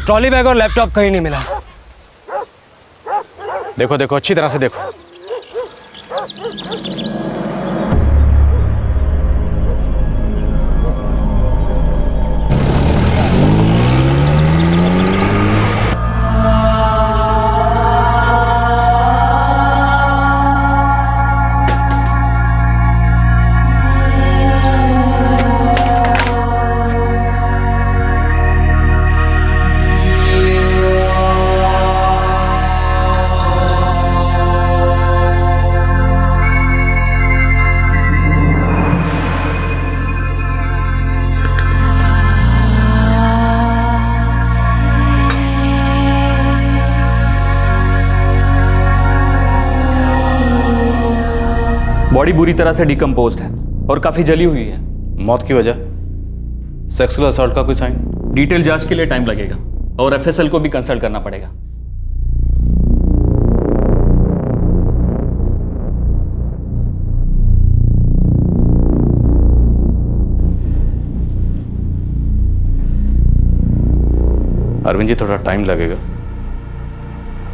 ट्रॉली बैग और लैपटॉप कहीं नहीं मिला। देखो देखो अच्छी तरह से देखो। बॉडी बुरी तरह से डिकम्पोज्ड है और काफी जली हुई है। मौत की वजह सेक्सुअल असॉल्ट का कोई साइन? डिटेल जांच के लिए टाइम लगेगा और एफएसएल को भी कंसल्ट करना पड़ेगा। अरविंद जी थोड़ा टाइम लगेगा,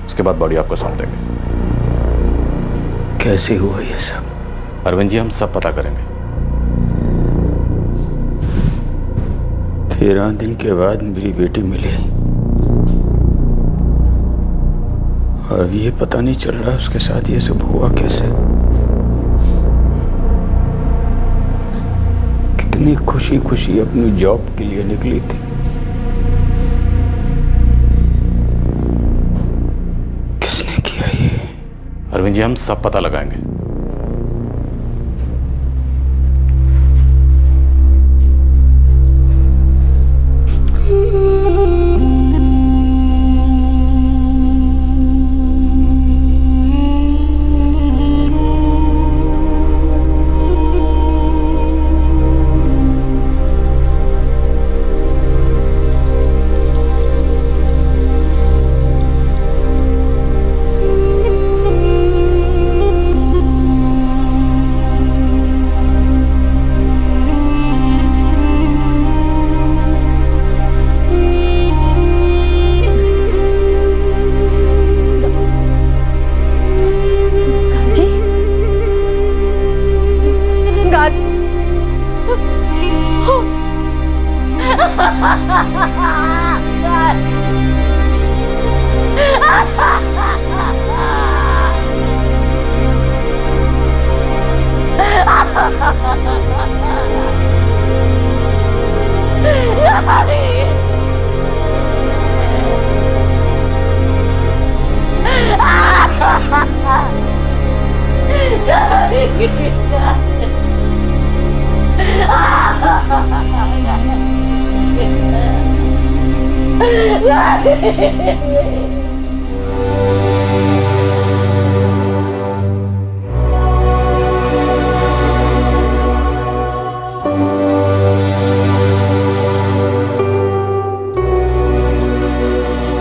उसके बाद बॉडी आपको सौंप देंगे। कैसे हुआ ये सब? अरविंद जी हम सब पता करेंगे। 13 दिन के बाद मेरी बेटी मिली और ये पता नहीं चल रहा उसके साथ ये सब हुआ कैसे। कितनी खुशी खुशी अपनी जॉब के लिए निकली थी, किसने किया ये? अरविंद जी हम सब पता लगाएंगे।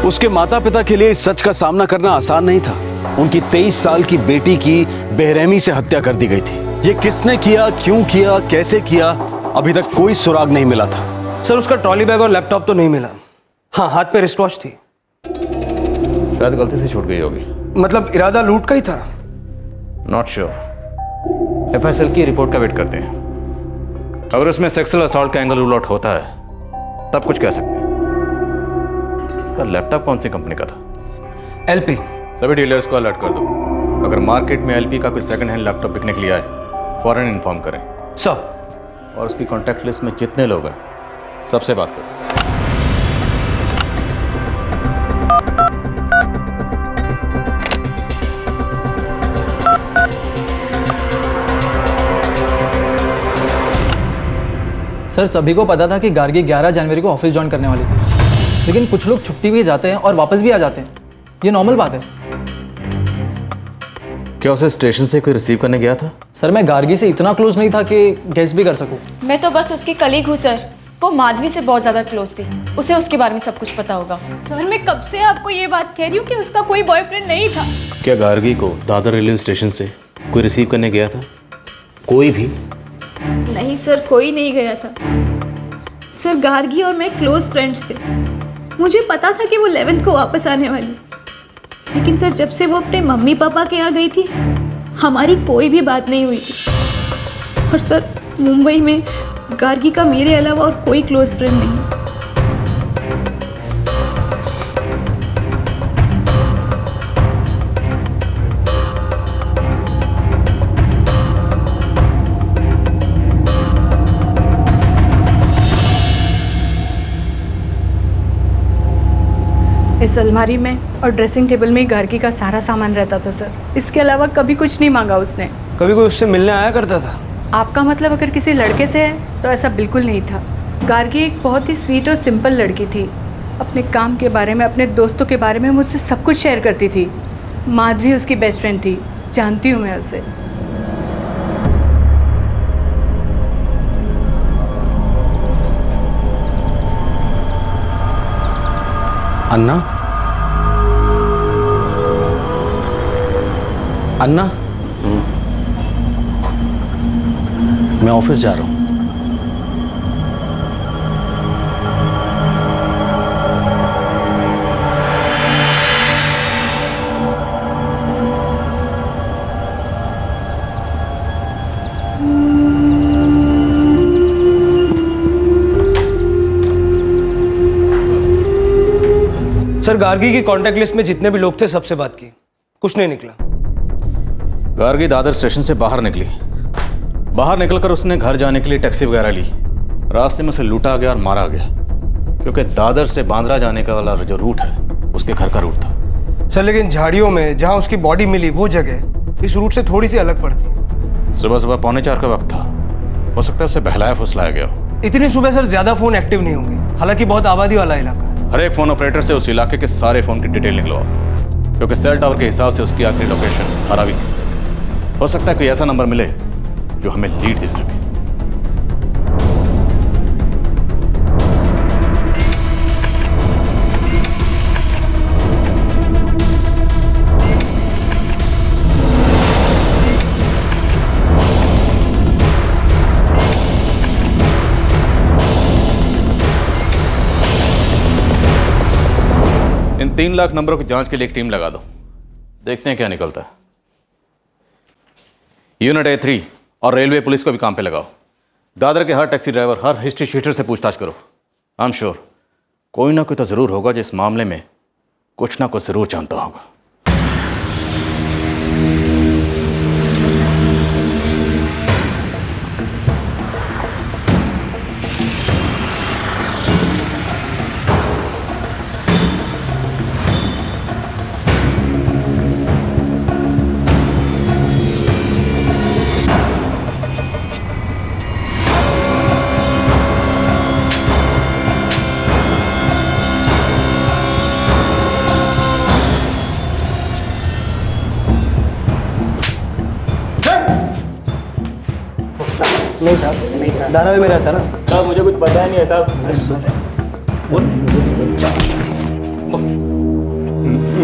उसके माता पिता के लिए इस सच का सामना करना आसान नहीं था। उनकी 23 साल की बेटी की बेरहमी से हत्या कर दी गई थी। ये किसने किया, क्यों किया, कैसे किया, अभी तक कोई सुराग नहीं मिला था। सर उसका ट्रॉली बैग और लैपटॉप तो नहीं मिला। हाँ हाथ पे रिस्ट वॉच थी। शायद गलती से छूट गई होगी। मतलब इरादा लूट का ही था। Not sure. एफएसएल की रिपोर्ट का वेट करते हैं। अगर उसमें सेक्सुअल असॉल्ट का एंगल रूल आउट होता है तब कुछ कह सकते हैं। उसका लैपटॉप कौन सी कंपनी का था? एलपी। सभी डीलर्स को अलर्ट कर दो। अगर मार्केट में एलपी का कोई सेकंड हैंड लैपटॉप बिकने के लिए आए फौरन इन्फॉर्म करें। सर। और उसकी कॉन्टैक्ट लिस्ट में जितने लोग हैं सबसे बात करो। सर सभी को पता था कि गार्गी 11 जनवरी को ऑफिस ज्वाइन करने वाली थी, लेकिन कुछ लोग छुट्टी भी जाते हैं और वापस भी आ जाते हैं। ये नॉर्मल बात है। क्या उसे स्टेशन से कोई रिसीव करने गया था? सर मैं गार्गी से इतना क्लोज नहीं था कि गेस भी कर सकूं। मैं तो बस उसकी कलीग हूँ सर। वो माधवी से बहुत ज़्यादा क्लोज थी, उसे उसके बारे में सब कुछ पता होगा। सर मैं कब से आपको ये बात कह रही हूँ कि उसका कोई बॉयफ्रेंड नहीं था। क्या गार्गी को दादर रेलवे स्टेशन से कोई रिसीव करने गया था? कोई भी? नहीं सर, कोई नहीं गया था। सर गार्गी और मैं क्लोज फ्रेंड्स थे। मुझे पता था कि वो 11th को वापस आने वाली, लेकिन सर जब से वो अपने मम्मी पापा के यहाँ गई थी हमारी कोई भी बात नहीं हुई थी। और सर मुंबई में गार्गी का मेरे अलावा और कोई क्लोज फ्रेंड नहीं। इस अलमारी में और ड्रेसिंग टेबल में गार्गी का सारा सामान रहता था सर। इसके अलावा कभी कुछ नहीं मांगा उसने। कभी कोई उससे मिलने आया करता था? आपका मतलब अगर किसी लड़के से है तो ऐसा बिल्कुल नहीं था। गार्गी एक बहुत ही स्वीट और सिंपल लड़की थी। अपने काम के बारे में, अपने दोस्तों के बारे में मुझसे सब कुछ शेयर करती थी। माधवी उसकी बेस्ट फ्रेंड थी, जानती हूँ मैं उसे। अन्ना, अन्ना, मैं ऑफिस जा रहा हूँ। सर गार्गी की कांटेक्ट लिस्ट में जितने भी लोग थे सबसे बात की, कुछ नहीं निकला। गार्गी दादर स्टेशन से बाहर निकली। बाहर निकलकर उसने घर जाने के लिए टैक्सी वगैरह ली। रास्ते में उसे लूटा गया और मारा गया, क्योंकि दादर से बांद्रा जाने का वाला जो रूट है उसके घर का रूट था। सर लेकिन झाड़ियों में जहां उसकी बॉडी मिली वो जगह इस रूट से थोड़ी सी अलग पड़ती। सुबह सुबह 3:45 का वक्त था। हो सकता है उसे बहलाया फुसलाया गया हो। इतनी सुबह सर ज्यादा फोन एक्टिव नहीं होंगे, हालांकि बहुत आबादी वाला इलाका। हर एक फोन ऑपरेटर से उस इलाके के सारे फोन की डिटेल निकलवाओ, क्योंकि सेल टावर के हिसाब से उसकी आखिरी लोकेशन धारावी थी। हो सकता है कोई ऐसा नंबर मिले जो हमें लीड दे सके। इन 3 लाख नंबरों की जांच के लिए एक टीम लगा दो, देखते हैं क्या निकलता है। यूनिट A3 और रेलवे पुलिस को भी काम पे लगाओ। दादर के हर टैक्सी ड्राइवर, हर हिस्ट्री शीटर से पूछताछ करो। आई एम श्योर कोई ना कोई तो जरूर होगा जो इस मामले में कुछ ना कुछ जरूर जानता होगा। नहीं साहब, नहीं था। धारावी में रहता ना साहब, मुझे कुछ पता नहीं है साहब।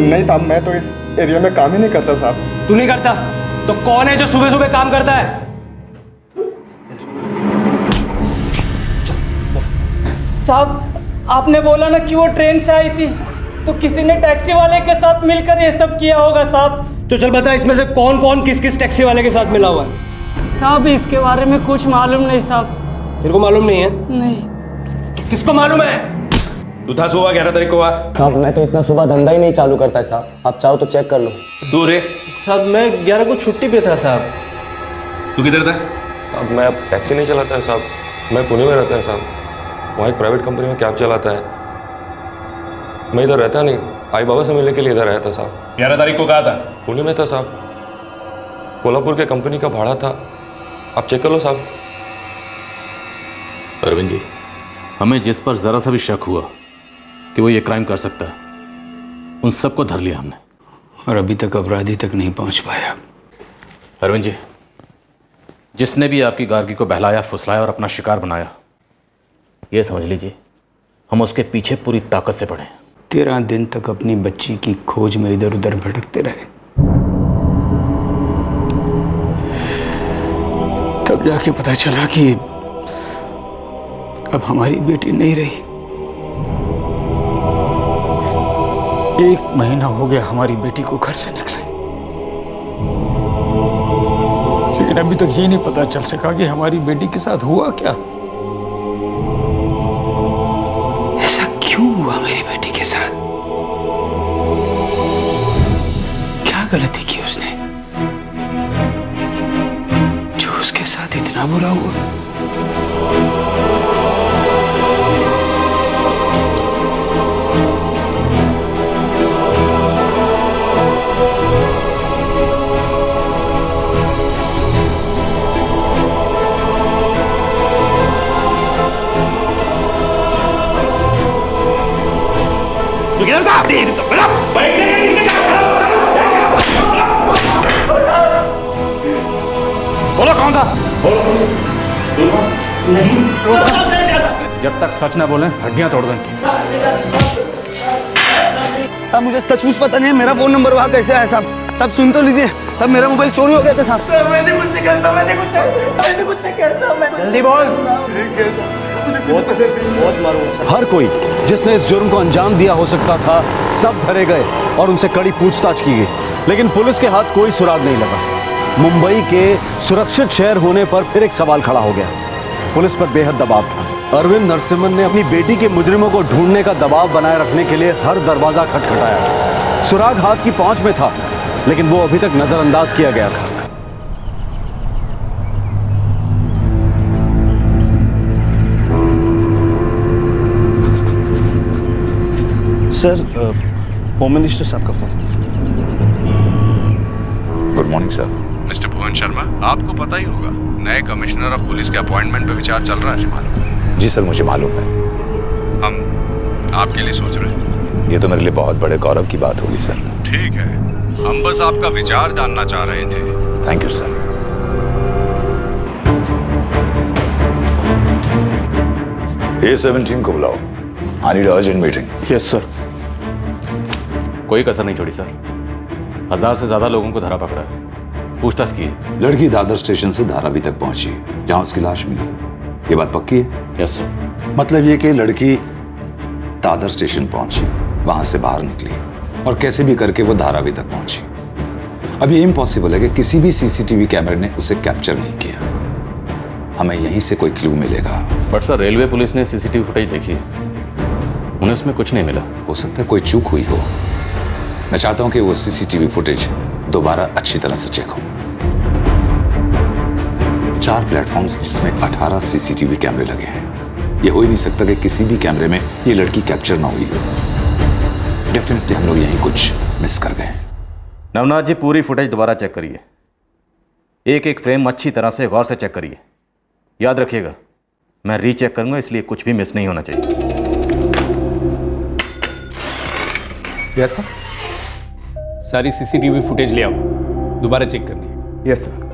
नहीं साहब, मैं तो इस एरिया में काम ही नहीं करता साहब। तू नहीं करता तो कौन है जो सुबह सुबह काम करता है? साहब आपने बोला ना कि वो ट्रेन से आई थी, तो किसी ने टैक्सी वाले के साथ मिलकर ये सब किया होगा साहब। तो चल बता, इसमें से कौन कौन किस किस टैक्सी वाले के साथ मिला हुआ है? साहब इसके बारे में कुछ मालूम नहीं साहब। तेरे को मालूम नहीं है? नहीं। किसको मालूम है? तू था सुबह 11 तारीख को? साहब मैं तो इतना सुबह धंधा ही नहीं चालू करता है साहब, आप चाहो तो चेक कर लो। तू रे? साहब मैं 11 को छुट्टी पे था साहब। तू किधर था? साहब मैं अब टैक्सी नहीं चलाता है साहब, मैं पुणे में रहता है साहब। वहाँ एक प्राइवेट कंपनी में कैब चलाता है। मैं इधर रहता नहीं, आई बाबा से मिलने के लिए इधर आया था साहब। 11 तारीख को कहा था? पुणे में था साहब, कोल्हापुर के कंपनी का भाड़ा था, आप चेक कर लो साहब। अरविंद जी, हमें जिस पर जरा सा भी शक हुआ कि वो ये क्राइम कर सकता है, उन सबको धर लिया हमने, और अभी तक अपराधी तक नहीं पहुंच पाया। अरविंद जी, जिसने भी आपकी गार्गी को बहलाया, फुसलाया और अपना शिकार बनाया, ये समझ लीजिए हम उसके पीछे पूरी ताकत से पड़े। 13 दिन तक अपनी बच्ची की खोज में इधर उधर भटकते रहे, तब जाके पता चला कि अब हमारी बेटी नहीं रही। 1 महीना हो गया हमारी बेटी को घर से निकले, लेकिन अभी तक ये नहीं पता चल सका कि हमारी बेटी के साथ हुआ क्या। ऐसा क्यों हुआ मेरी बेटी के साथ? क्या गलती की उसने जो उसके साथ इतना बुरा हुआ? बोलो कौन था? जब तक सच ना बोले हड्डियां तोड़ देंगे। साहब मुझे सचमुच पता नहीं है मेरा फोन नंबर वहाँ कैसे आया साहब। सब सुन तो लीजिए साहब, मेरा मोबाइल चोरी हो गया था साहब। मैंने कुछ नहीं करता, मैंने कुछ नहीं करता। जल्दी बोल। हर कोई जिसने इस जुर्म को अंजाम दिया हो सकता था सब धरे गए और उनसे कड़ी पूछताछ की गई, लेकिन पुलिस के हाथ कोई सुराग नहीं लगा। मुंबई के सुरक्षित शहर होने पर फिर एक सवाल खड़ा हो गया। पुलिस पर बेहद दबाव था। अरविंद नरसिम्हन ने अपनी बेटी के मुजरिमों को ढूंढने का दबाव बनाए रखने के लिए हर दरवाजा खटखटाया। सुराग हाथ की पहुंच में था, लेकिन वो अभी तक नजरअंदाज किया गया था। सर, होम मिनिस्टर साहब का फोन। Good morning sir. Mister Bhuvan Sharma, आपको पता ही होगा नए कमिश्नर ऑफ पुलिस के अपॉइंटमेंट पे विचार चल रहा है। जी सर, मुझे मालूम है। हम आपके लिए सोच रहे हैं। ये तो मेरे लिए बहुत बड़े गौरव की बात होगी सर। ठीक है, हम बस आपका विचार जानना चाह रहे थे। Thank you sir. A17 को बुलाओ। I need urgent meeting. Yes sir. कोई कसर नहीं छोड़ी सर। 1000 से ज्यादा लोगों को धरा पकड़ा है, पूछताछ की है। लड़की दादर स्टेशन से धारावी तक पहुंची, जहां उसकी लाश मिली। ये बात पक्की है? Yes sir. मतलब ये कि लड़की दादर स्टेशन पहुंची, वहां से बाहर निकली और कैसे भी करके वो धारावी तक पहुंची। अब ये इम्पॉसिबल है कि किसी भी सीसीटीवी कैमरे ने उसे कैप्चर नहीं किया। हमें यहीं से कोई क्लू मिलेगा। बट सर, रेलवे पुलिस ने सीसीटीवी फुटेज देखी है, उन्हें उसमें कुछ नहीं मिला। हो सकता है कोई चूक हुई हो। मैं चाहता हूं कि वो सीसीटीवी फुटेज दोबारा अच्छी तरह से चेक हो। 4 प्लेटफॉर्म्स जिसमें 18 सीसीटीवी कैमरे लगे हैं। ये हो ही नहीं सकता कि किसी भी कैमरे में ये लड़की कैप्चर ना हुई हो। डेफिनेटली हम लोग यहीं कुछ मिस कर गए। नवनाथ जी, पूरी फुटेज दोबारा चेक करिए। एक एक फ्रेम अच्छी तरह से गौर से चेक करिए। याद रखिएगा, मैं रीचेक करूंगा, इसलिए कुछ भी मिस नहीं होना चाहिए। Yes sir. सारी सीसीटीवी फुटेज ले आओ, दोबारा चेक करनी है। Yes sir.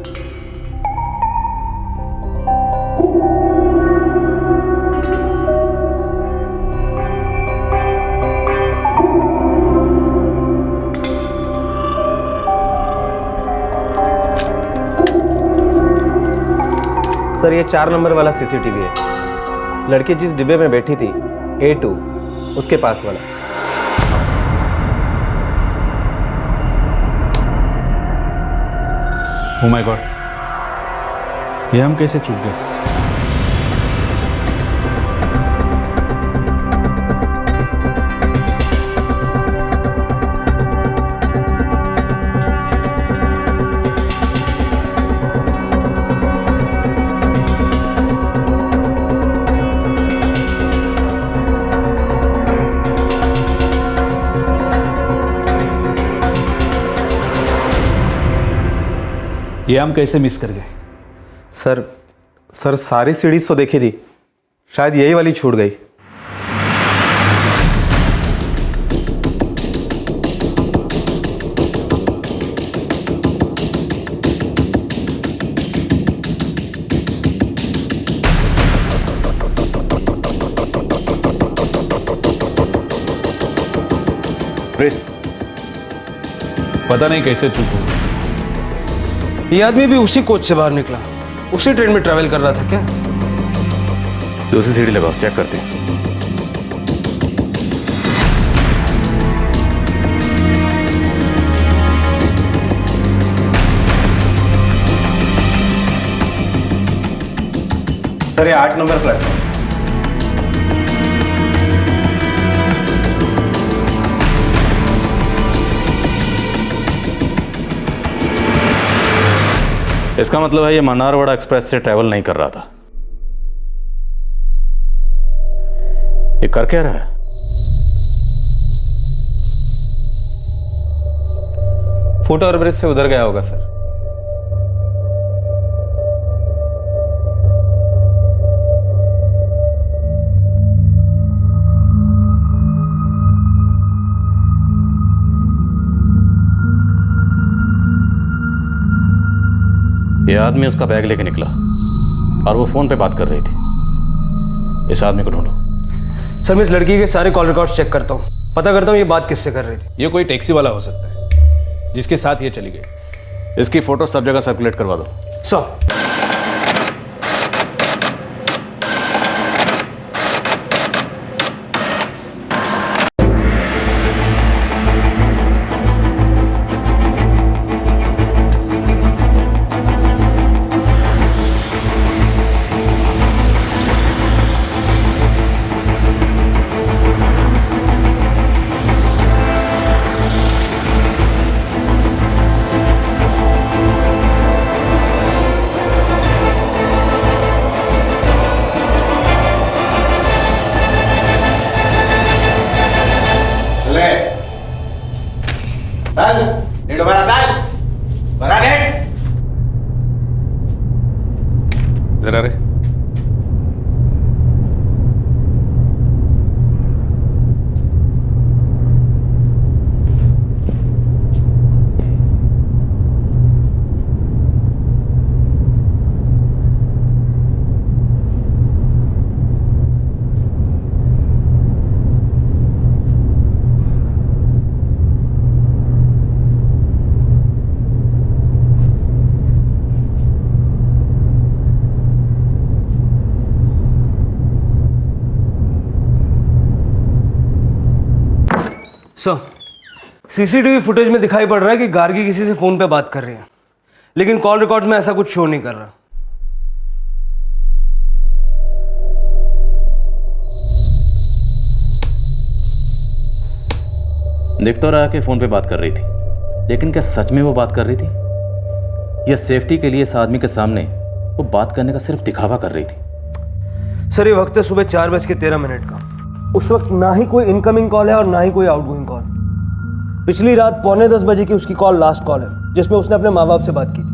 सर, ये 4 नंबर वाला सीसीटीवी है। लड़की जिस डिब्बे में बैठी थी A2, उसके पास वाला। Oh my God, ये हम कैसे चूक गए? ये हम कैसे मिस कर गए? सर सारी सीरीज तो देखी थी, शायद यही वाली छूट गई। पता नहीं कैसे चूक हो। ये आदमी भी उसी कोच से बाहर निकला, उसी ट्रेन में ट्रैवल कर रहा था क्या? दूसरी सीढ़ी लगाओ, चेक करते हैं। सर ये 8 नंबर प्लेटफॉर्म। इसका मतलब है ये मन्नारवाड़ा एक्सप्रेस से ट्रैवल नहीं कर रहा था। ये कर क्या रहा है? फुट ओवर ब्रिज से उधर गया होगा सर। ये आदमी उसका बैग लेके निकला और वो फोन पे बात कर रही थी। इस आदमी को ढूंढो। सर मैं इस लड़की के सारे कॉल रिकॉर्ड्स चेक करता हूँ, पता करता हूँ ये बात किससे कर रही थी। ये कोई टैक्सी वाला हो सकता है जिसके साथ ये चली गई। इसकी फोटो सब जगह सर्कुलेट करवा दो। सर जरा रे सर सीसीटीवी फुटेज में दिखाई पड़ रहा है कि गार्गी किसी से फोन पे बात कर रही है, लेकिन कॉल रिकॉर्ड्स में ऐसा कुछ शो नहीं कर रहा। दिख तो रहा कि फोन पे बात कर रही थी, लेकिन क्या सच में वो बात कर रही थी या सेफ्टी के लिए इस आदमी के सामने वो बात करने का सिर्फ दिखावा कर रही थी? सर ये वक्त है सुबह 4:13 का। उस वक्त ना ही कोई इनकमिंग कॉल है और ना ही कोई आउटगोइंग कॉल। पिछली रात 9:45 बजे की उसकी कॉल लास्ट कॉल है जिसमें उसने अपने माँ बाप से बात की थी।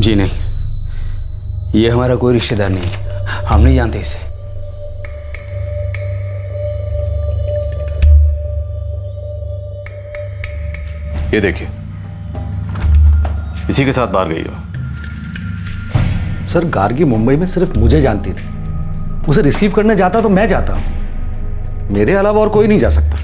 जी नहीं, ये हमारा कोई रिश्तेदार नहीं है, हम नहीं जानते इसे। ये देखिए, इसी के साथ बाहर गई हो। सर गार्गी मुंबई में सिर्फ मुझे जानती थी, उसे रिसीव करने जाता तो मैं जाता, मेरे अलावा और कोई नहीं जा सकता।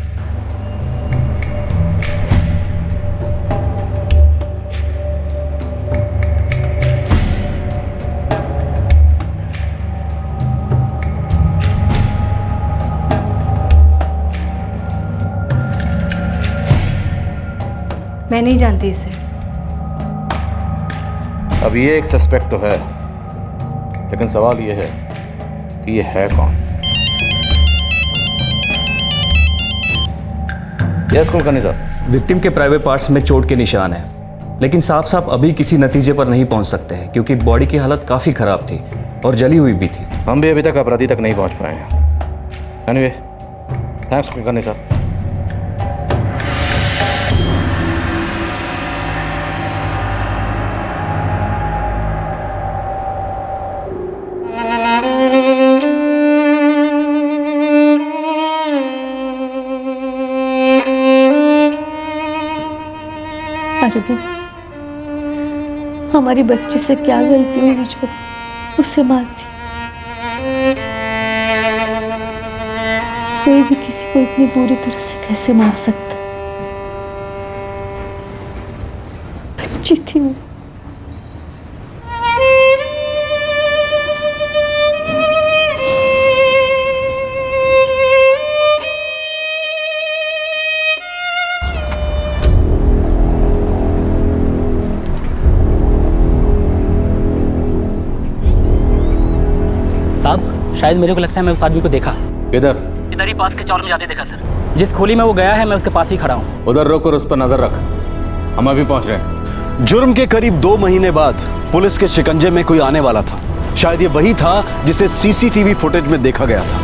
मैं नहीं जानती इसे। अब ये एक सस्पेक्ट तो है, लेकिन सवाल ये है कि ये है कौन? यस कुलकर्णी साहब। विक्टिम के प्राइवेट पार्ट्स में चोट के निशान है, लेकिन साफ साफ अभी किसी नतीजे पर नहीं पहुंच सकते हैं क्योंकि बॉडी की हालत काफ़ी ख़राब थी और जली हुई भी थी। हम भी अभी तक अपराधी तक नहीं पहुंच पाए हैं। एनीवे, थैंक्स कुलकर्णी साहब। हमारी बच्ची से क्या गलती हुई जो उसे मारती। कोई भी किसी को इतनी बुरी तरह से कैसे मार सकता? बच्ची थी वो। साहब, शायद मेरे को लगता है मैं उस आदमी को देखा। किधर? इधर ही पास के चौर में जाते देखा सर। जिस खोली में वो गया है मैं उसके पास ही खड़ा हूँ। उधर रुक और उस पर नजर रख, हम अभी पहुंच रहे हैं। जुर्म के करीब 2 महीने बाद पुलिस के शिकंजे में कोई आने वाला था। शायद ये वही था जिसे सीसीटीवी फुटेज में देखा गया था।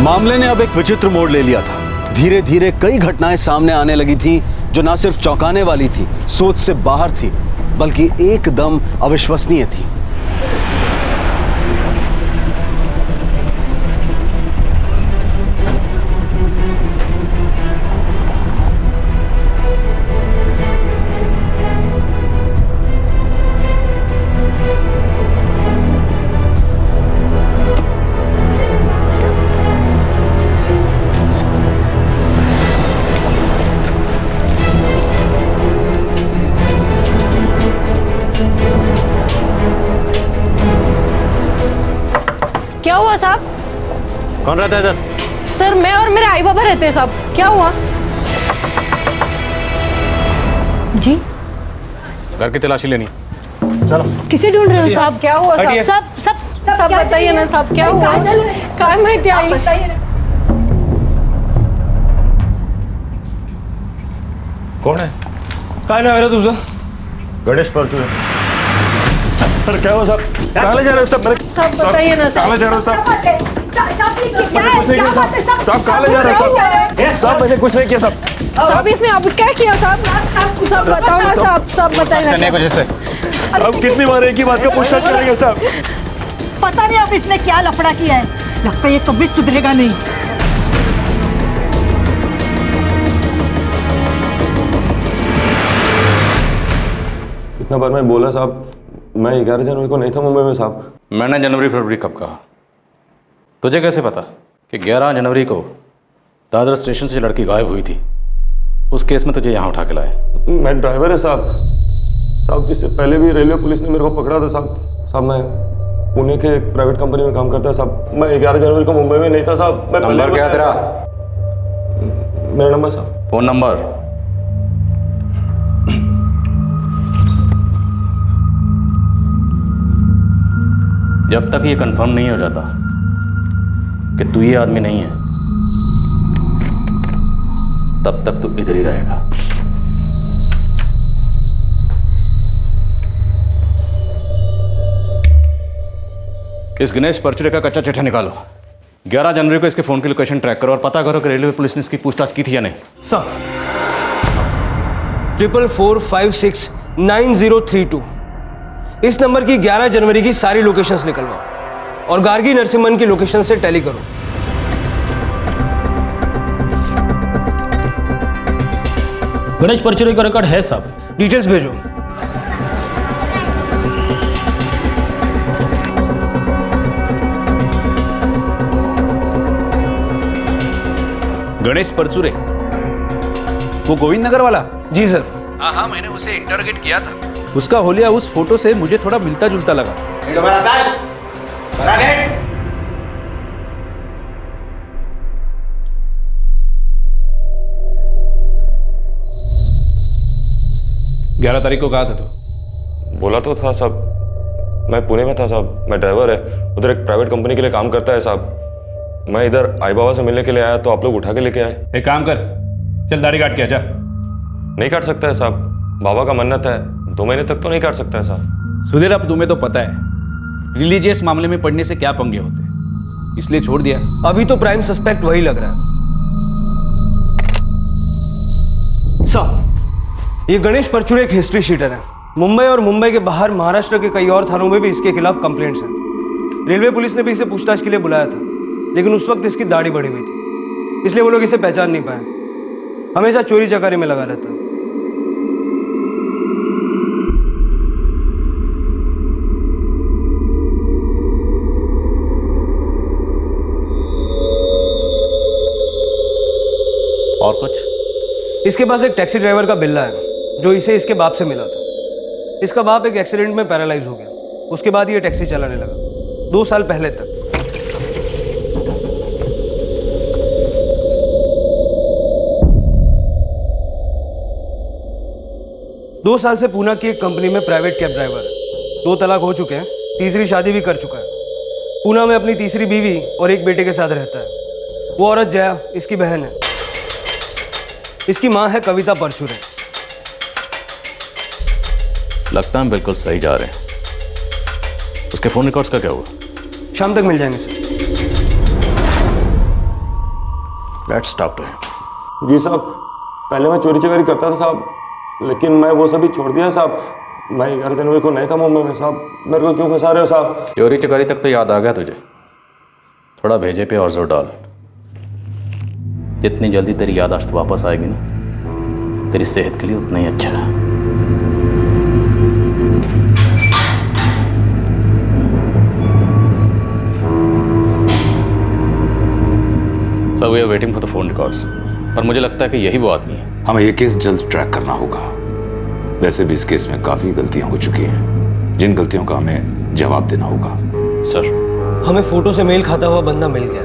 मामले ने अब एक विचित्र मोड़ ले लिया था। धीरे धीरे कई घटनाएं सामने आने लगी थी जो ना सिर्फ चौंकाने वाली थी, सोच से बाहर थी, बल्कि एकदम अविश्वसनीय थी। क्या हुआ साहब? कौन रहता है इधर? सर मैं और मेरे आई बाबा रहते हैं साहब। क्या हुआ? जी घर की तलाशी लेनी। चलो। किसे ढूंढ रहे हो साहब? क्या हुआ हटिए। साहब? सब बताइए ना साहब, क्या हुआ? काय माहिती आई? कौन है? काय नाव आहे रे तुझं? गणेश परचुरे। अरे क्या हुआ साहब? कहाँ ले जा रहे हो सब? सब बताइए ना साहब। कहाँ ले जा रहे हो साहब? साहब कहाँ ले जा रहे हो साहब? साहब मैंने कुछ नहीं किया साहब। साहब इसने अब क्या किया साहब? सब बताओ ना साहब, सब बताइए ना। साहब कितनी बार एक ही बात का पूछताछ करेंगे साहब? पता नहीं अब इसने क्या लफड़ा किया है। लगता है ये कभी सुधरेगा नहीं। इतना बार मैं बोला साहब, मैं 11 जनवरी को नहीं था मुंबई में साहब। मैंने जनवरी फरवरी कब कहा? तुझे कैसे पता कि 11 जनवरी को दादर स्टेशन से लड़की गायब हुई थी? उस केस में तुझे यहाँ उठा के लाए। मैं ड्राइवर है साहब। साहब इससे पहले भी रेलवे पुलिस ने मेरे को पकड़ा था साहब। साहब मैं पुणे के एक प्राइवेट कंपनी में काम करता है साहब। मैं 11 जनवरी को मुंबई में नहीं था साहब। मैं नंबर क्या तेरा? मेरा नंबर साहब। Phone number? जब तक ये कंफर्म नहीं हो जाता कि तू ये आदमी नहीं है, तब तक तू इधर ही रहेगा। इस गणेश परचुरे का कच्चा चिट्ठा निकालो। 11 जनवरी को इसके फोन की लोकेशन ट्रैक करो और पता करो कि रेलवे पुलिस ने इसकी पूछताछ की थी या नहीं। सर 44469032 इस नंबर की 11 जनवरी की सारी लोकेशंस निकलवाओ और गार्गी नरसिम्हन की लोकेशन से टैली करो। गणेश परचुरे का रिकॉर्ड है साहब। डिटेल्स भेजो। गणेश परचुरे, वो गोविंद नगर वाला? जी सर। हाँ, मैंने उसे इंटरोगेट किया था। उसका होलिया उस फोटो से मुझे थोड़ा मिलता जुलता लगा। ग्यारह तारीख को कहा था तू? बोला तो था साहब। मैं पुणे में था साहब। मैं ड्राइवर है, उधर एक प्राइवेट कंपनी के लिए काम करता है साहब। मैं इधर आई बाबा से मिलने के लिए आया तो आप लोग उठा के लेके आए। एक काम कर, चल दाढ़ी काट के आजा। नहीं काट सकता है साहब, बाबा का मन्नत है। 2 महीने तक तो नहीं काट सकता है साहब। सुधीर, अब तुम्हें तो पता है रिलीजियस मामले में पड़ने से क्या पंगे होते हैं, इसलिए छोड़ दिया। अभी तो प्राइम सस्पेक्ट वही लग रहा है। सर, ये गणेश परचुरे एक हिस्ट्री शीटर है। मुंबई और मुंबई के बाहर महाराष्ट्र के कई और थानों में भी इसके खिलाफ कंप्लेंट्स हैं। रेलवे पुलिस ने भी इसे पूछताछ के लिए बुलाया था, लेकिन उस वक्त इसकी दाढ़ी बढ़ी हुई थी, इसलिए वो लोग इसे पहचान नहीं पाए। हमेशा चोरी चकारी में लगा रहता है। और कुछ? इसके पास एक टैक्सी ड्राइवर का बिल्ला है जो इसे इसके बाप से मिला था। इसका बाप एक एक्सीडेंट में पैरालाइज हो गया, उसके बाद ये टैक्सी चलाने लगा 2 साल पहले तक। दो साल से पूना की एक कंपनी में प्राइवेट कैब ड्राइवर है। 2 तलाक हो चुके हैं, तीसरी शादी भी कर चुका है। पूना में अपनी तीसरी बीवी और एक बेटे के साथ रहता है। वो औरत जया इसकी बहन है। इसकी माँ है कविता परचुरे। लगता है हम बिल्कुल सही जा रहे हैं। उसके फोन रिकॉर्ड्स का क्या हुआ? शाम तक मिल जाएंगे sir. Let's talk to him. जी साहब, पहले मैं चोरी चकारी करता था साहब, लेकिन मैं वो सभी छोड़ दिया साहब। मैं 11 जनवरी को नहीं था मुंबई में साहब, मेरे को क्यों फंसा रहे हो साहब? चोरी चकारी तक तो याद आ गया तुझे, थोड़ा भेजे पे और जोर डाल। जितनी जल्दी तेरी याददाश्त वापस आएगी ना, तेरी सेहत के लिए उतना ही अच्छा है। Sir, we are waiting for the phone records, पर मुझे लगता है कि यही वो आदमी है। हमें ये केस जल्द ट्रैक करना होगा। वैसे भी इस केस में काफी गलतियां हो चुकी हैं, जिन गलतियों का हमें जवाब देना होगा। सर, हमें फोटो से मेल खाता हुआ बंदा मिल गया,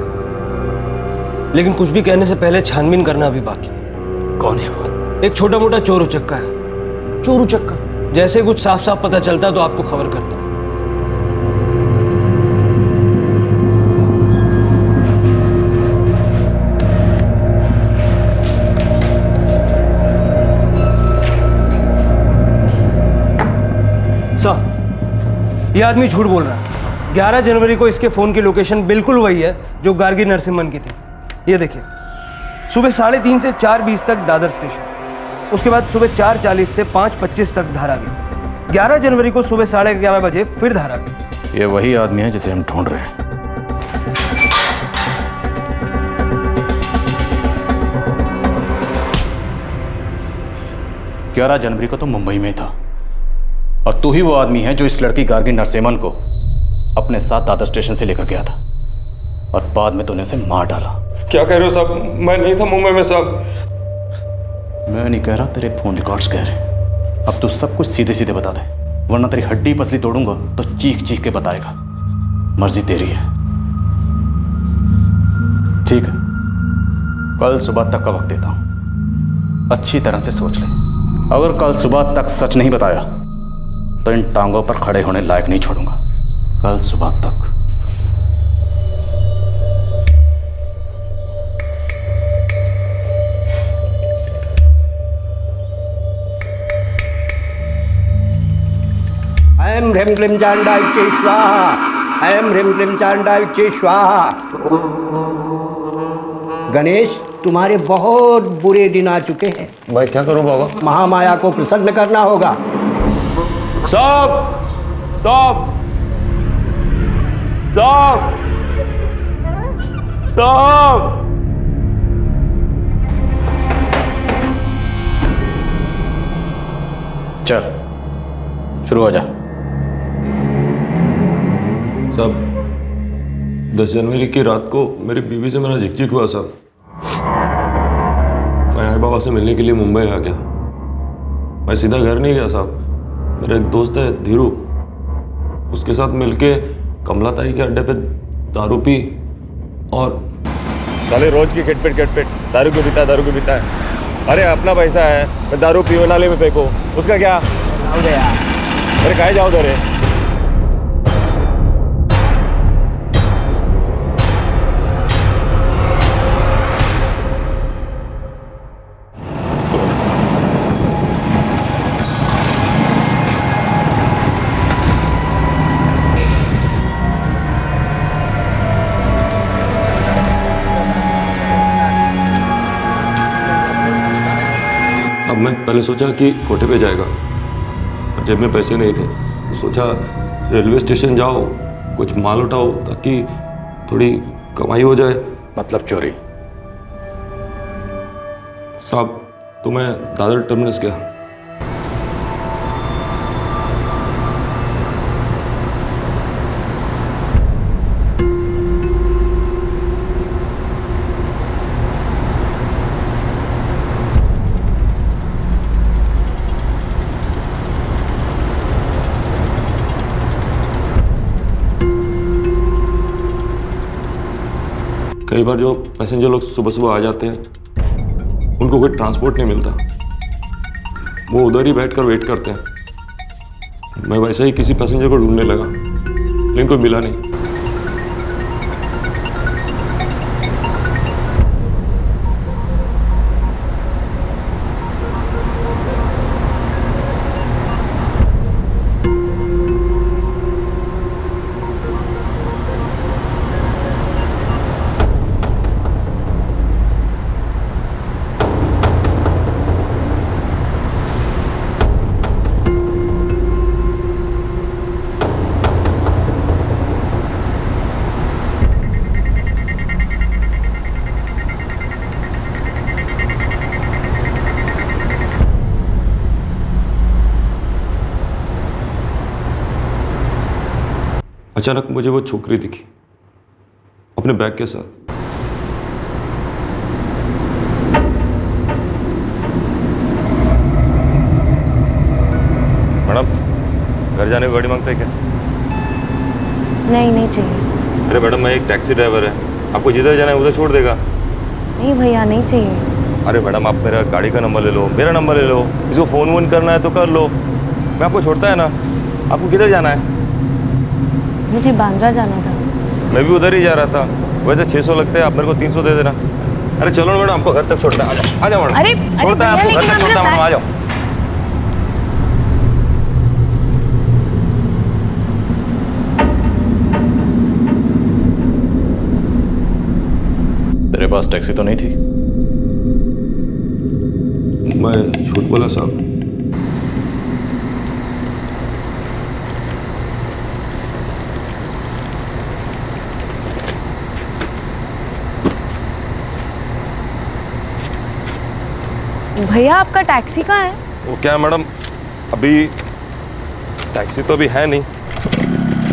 लेकिन कुछ भी कहने से पहले छानबीन करना अभी बाकी। कौन है वो? एक छोटा मोटा चोर उचक्का है। चोर उचक्का? जैसे कुछ साफ साफ पता चलता तो आपको खबर करता। ये आदमी झूठ बोल रहा है। 11 जनवरी को इसके फोन की लोकेशन बिल्कुल वही है जो गार्गी नरसिम्हन की थी। ये देखिए, सुबह 3:30 से 4:20 तक दादर स्टेशन, उसके बाद सुबह 4:40 से 5:25 तक धारावी। 11 जनवरी को सुबह 11:30 बजे फिर धारावी। ये वही आदमी है जिसे हम ढूंढ रहे हैं। ग्यारह जनवरी को तो मुंबई में था, और तू ही वो आदमी है जो इस लड़की गार्गी नरसिम्हन को अपने साथ दादर स्टेशन से लेकर गया था, और बाद में तूने उसे मार डाला। क्या कह रहे हो साहब? मैं नहीं था मुंबई में साहब। मैं नहीं कह रहा, तेरे फोन रिकॉर्ड्स कह रहे हैं। अब तू सब कुछ सीधे सीधे बता दे, वरना तेरी हड्डी पसली तोड़ूंगा तो चीख चीख के बताएगा। मर्जी तेरी है। ठीक है, कल सुबह तक का वक्त देता हूं, अच्छी तरह से सोच ले। अगर कल सुबह तक सच नहीं बताया तो इन टांगों पर खड़े होने लायक नहीं छोड़ूंगा। कल सुबह तक। ऐं ह्रीं क्लीं चाण्डाय च स्वाहा, ऐं ह्रीं क्लीं चाण्डाय च स्वाहा। गणेश, तुम्हारे बहुत बुरे दिन आ चुके हैं। भाई क्या करूं बाबा? महामाया को प्रसन्न करना होगा। साहब, साहब, साहब, साहब। चल शुरू हो जा। साहब, 10 जनवरी की रात को मेरी बीवी से मेरा झिकझिक हुआ साहब। मैं आई बाबा से मिलने के लिए मुंबई आ गया। मैं सीधा घर नहीं गया साहब। मेरा एक दोस्त है धीरू, उसके साथ मिलके कमला ताई के अड्डे पे दारू पी, और साले रोज की खटपट दारू क्यों पीता है? अरे अपना पैसा है, मैं दारू पियो नाले में फेंको, उसका क्या? अरे काहे जाओ दरे? अब मैं पहले सोचा कि कोठे पे जाएगा, और जेब में पैसे नहीं थे, तो सोचा रेलवे स्टेशन जाओ, कुछ माल उठाओ ताकि थोड़ी कमाई हो जाए। मतलब चोरी? साहब, तो मैं दादर टर्मिनस गया। कई बार जो पैसेंजर लोग सुबह सुबह आ जाते हैं उनको कोई ट्रांसपोर्ट नहीं मिलता, वो उधर ही बैठकर वेट करते हैं। मैं वैसे ही किसी पैसेंजर को ढूंढने लगा लेकिन कोई मिला नहीं। अचानक मुझे वो छोकरी दिखी अपने बैग के साथ। मैडम, घर जाने की गाड़ी मांगते हैं क्या? नहीं चाहिए। अरे मैडम, मैं एक टैक्सी ड्राइवर है, आपको जिधर जाना है उधर छोड़ देगा। नहीं भैया, नहीं चाहिए। अरे मैडम, आप मेरा गाड़ी का नंबर ले लो, मेरा नंबर ले लो, इसको फ़ोन वोन करना है तो कर लो, मैं आपको छोड़ता है ना। आपको किधर जाना है? मुझे बांद्रा जाना था। मैं भी उधर ही जा रहा था। वैसे 600 लगते हैं, आप मेरे को 300 दे देना। अरे चलो ना मैडम, आपको घर तक छोड़ता है। आ जाओ मैडम। अरे छोड़ता है आपको घर तक छोड़ता है मैडम, आ जाओ। तेरे पास टैक्सी तो नहीं थी? मैं झूठ बोला साहब। भैया, आपका टैक्सी कहाँ है? वो क्या मैडम, अभी टैक्सी तो अभी है नहीं।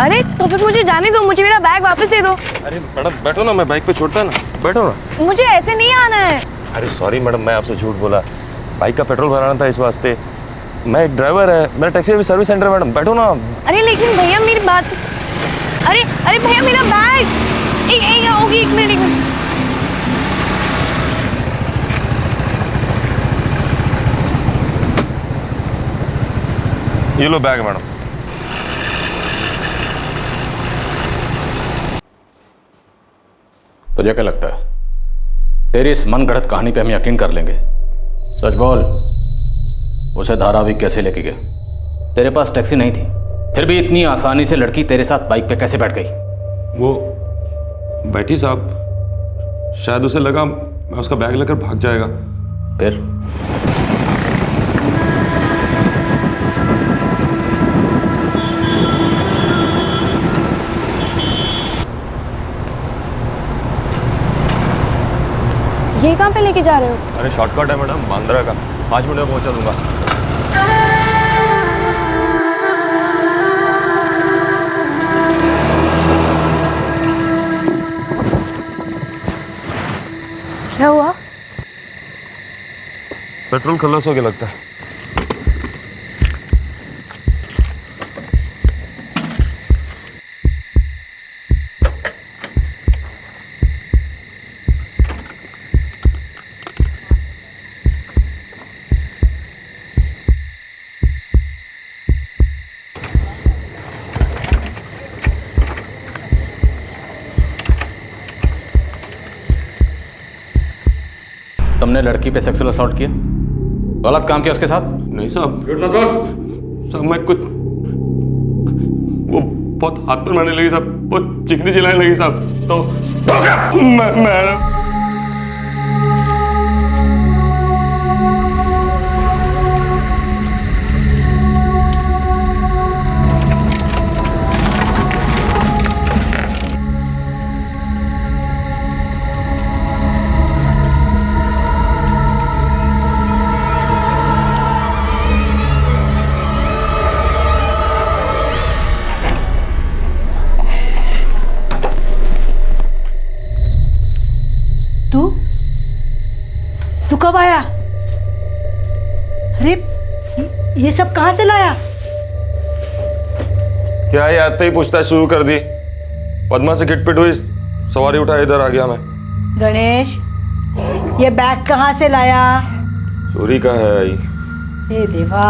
अरे तो फिर मुझे जाने दो, मुझे मेरा बैग वापस दे दो। अरे मैडम बैठो ना, मैं बाइक पे छोड़ता है ना, बैठो ना। मुझे ऐसे नहीं आना है। अरे सॉरी मैडम, मैं आपसे झूठ बोला। बाइक का पेट्रोल भराना था इस वास्ते। मैं एक ड्राइवर है, मेरा टैक्सी अभी सर्विस सेंटर है मैडम, बैठो ना। अरे लेकिन भैया मेरी बात। अरे अरे भैया मेरा बैग। एक मिनट। ये लो बैग मैडम। तुझे क्या लगता है तेरी इस मन गढ़ंत कहानी पे हम यकीन कर लेंगे? सच बोल, उसे धारावी कैसे लेके गए? तेरे पास टैक्सी नहीं थी, फिर भी इतनी आसानी से लड़की तेरे साथ बाइक पे कैसे बैठ गई? वो बैठी साहब, शायद उसे लगा मैं उसका बैग लेकर भाग जाएगा। फिर ये कहाँ पे लेके जा रहे हो? अरे शॉर्टकट है मैडम, बांद्रा का, 5 मिनट में पहुंचा दूंगा। क्या हुआ? पेट्रोल खल्लास हो गया लगता है। तुमने लड़की पे सेक्सुअल असॉल्ट किया, गलत काम किया उसके साथ? नहीं साहब, साहब मैं कुछ, वो बहुत हाथ पर मारने लगी साहब, बहुत चिकनी चिल्लाने लगी साहब, तो मैं तू कब आया? अरे ये सब कहाँ से लाया? क्या ये आते ही पूछताछ शुरू कर दी? पद्मा से किटपिट हुई, सवारी उठा इधर आ गया मैं। गणेश, ये बैग कहाँ से लाया? चोरी का है आई। हे देवा,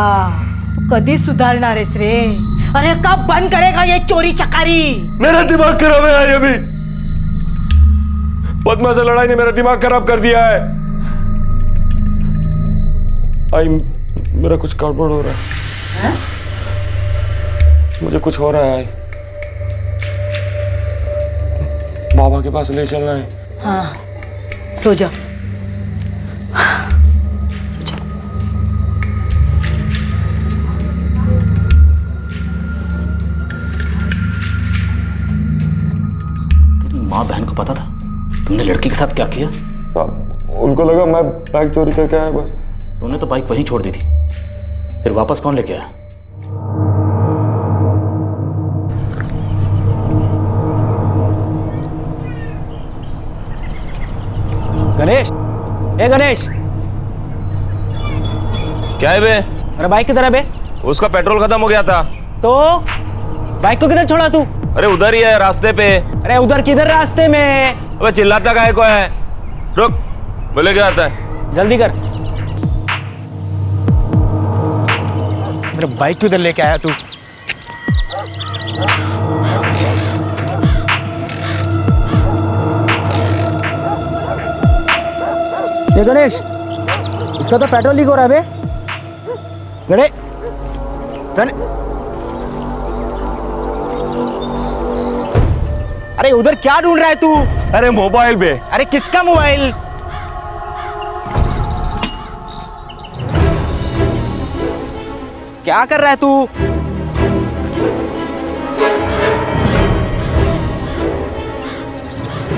तू कधी सुधारणार आहेस रे? अरे कब बंद करेगा ये चोरी चकारी? मेरा दिमाग खराब है आई। अभी पद्मा से लड़ाई ने मेरा दिमाग खराब कर दिया है। आई, मेरा कुछ गड़बड़ हो रहा है। मुझे कुछ हो रहा है। बाबा के पास ले चलना है। हाँ, सो जा। माँ बहन को पता था तुमने लड़की के साथ क्या किया? उनको लगा मैं बाइक चोरी करके आया बस। तुमने तो बाइक वहीं छोड़ दी थी, फिर वापस कौन लेके आया? गणेश, ए गणेश, क्या है बे? अरे बाइक किधर है बे? उसका पेट्रोल खत्म हो गया था। तो बाइक को किधर छोड़ा तू? अरे उधर ही है रास्ते पे। अरे उधर किधर रास्ते में? अबे चिल्लाता काहे को है? रुक, बोले क्या आता है? जल्दी कर। मेरा बाइक किधर लेके आया तू? ये गणेश, इसका तो पेट्रोल लीक हो रहा है बे। अरे उधर क्या ढूंढ रहा है तू? अरे मोबाइल पे। अरे किसका मोबाइल? क्या कर रहा है तू?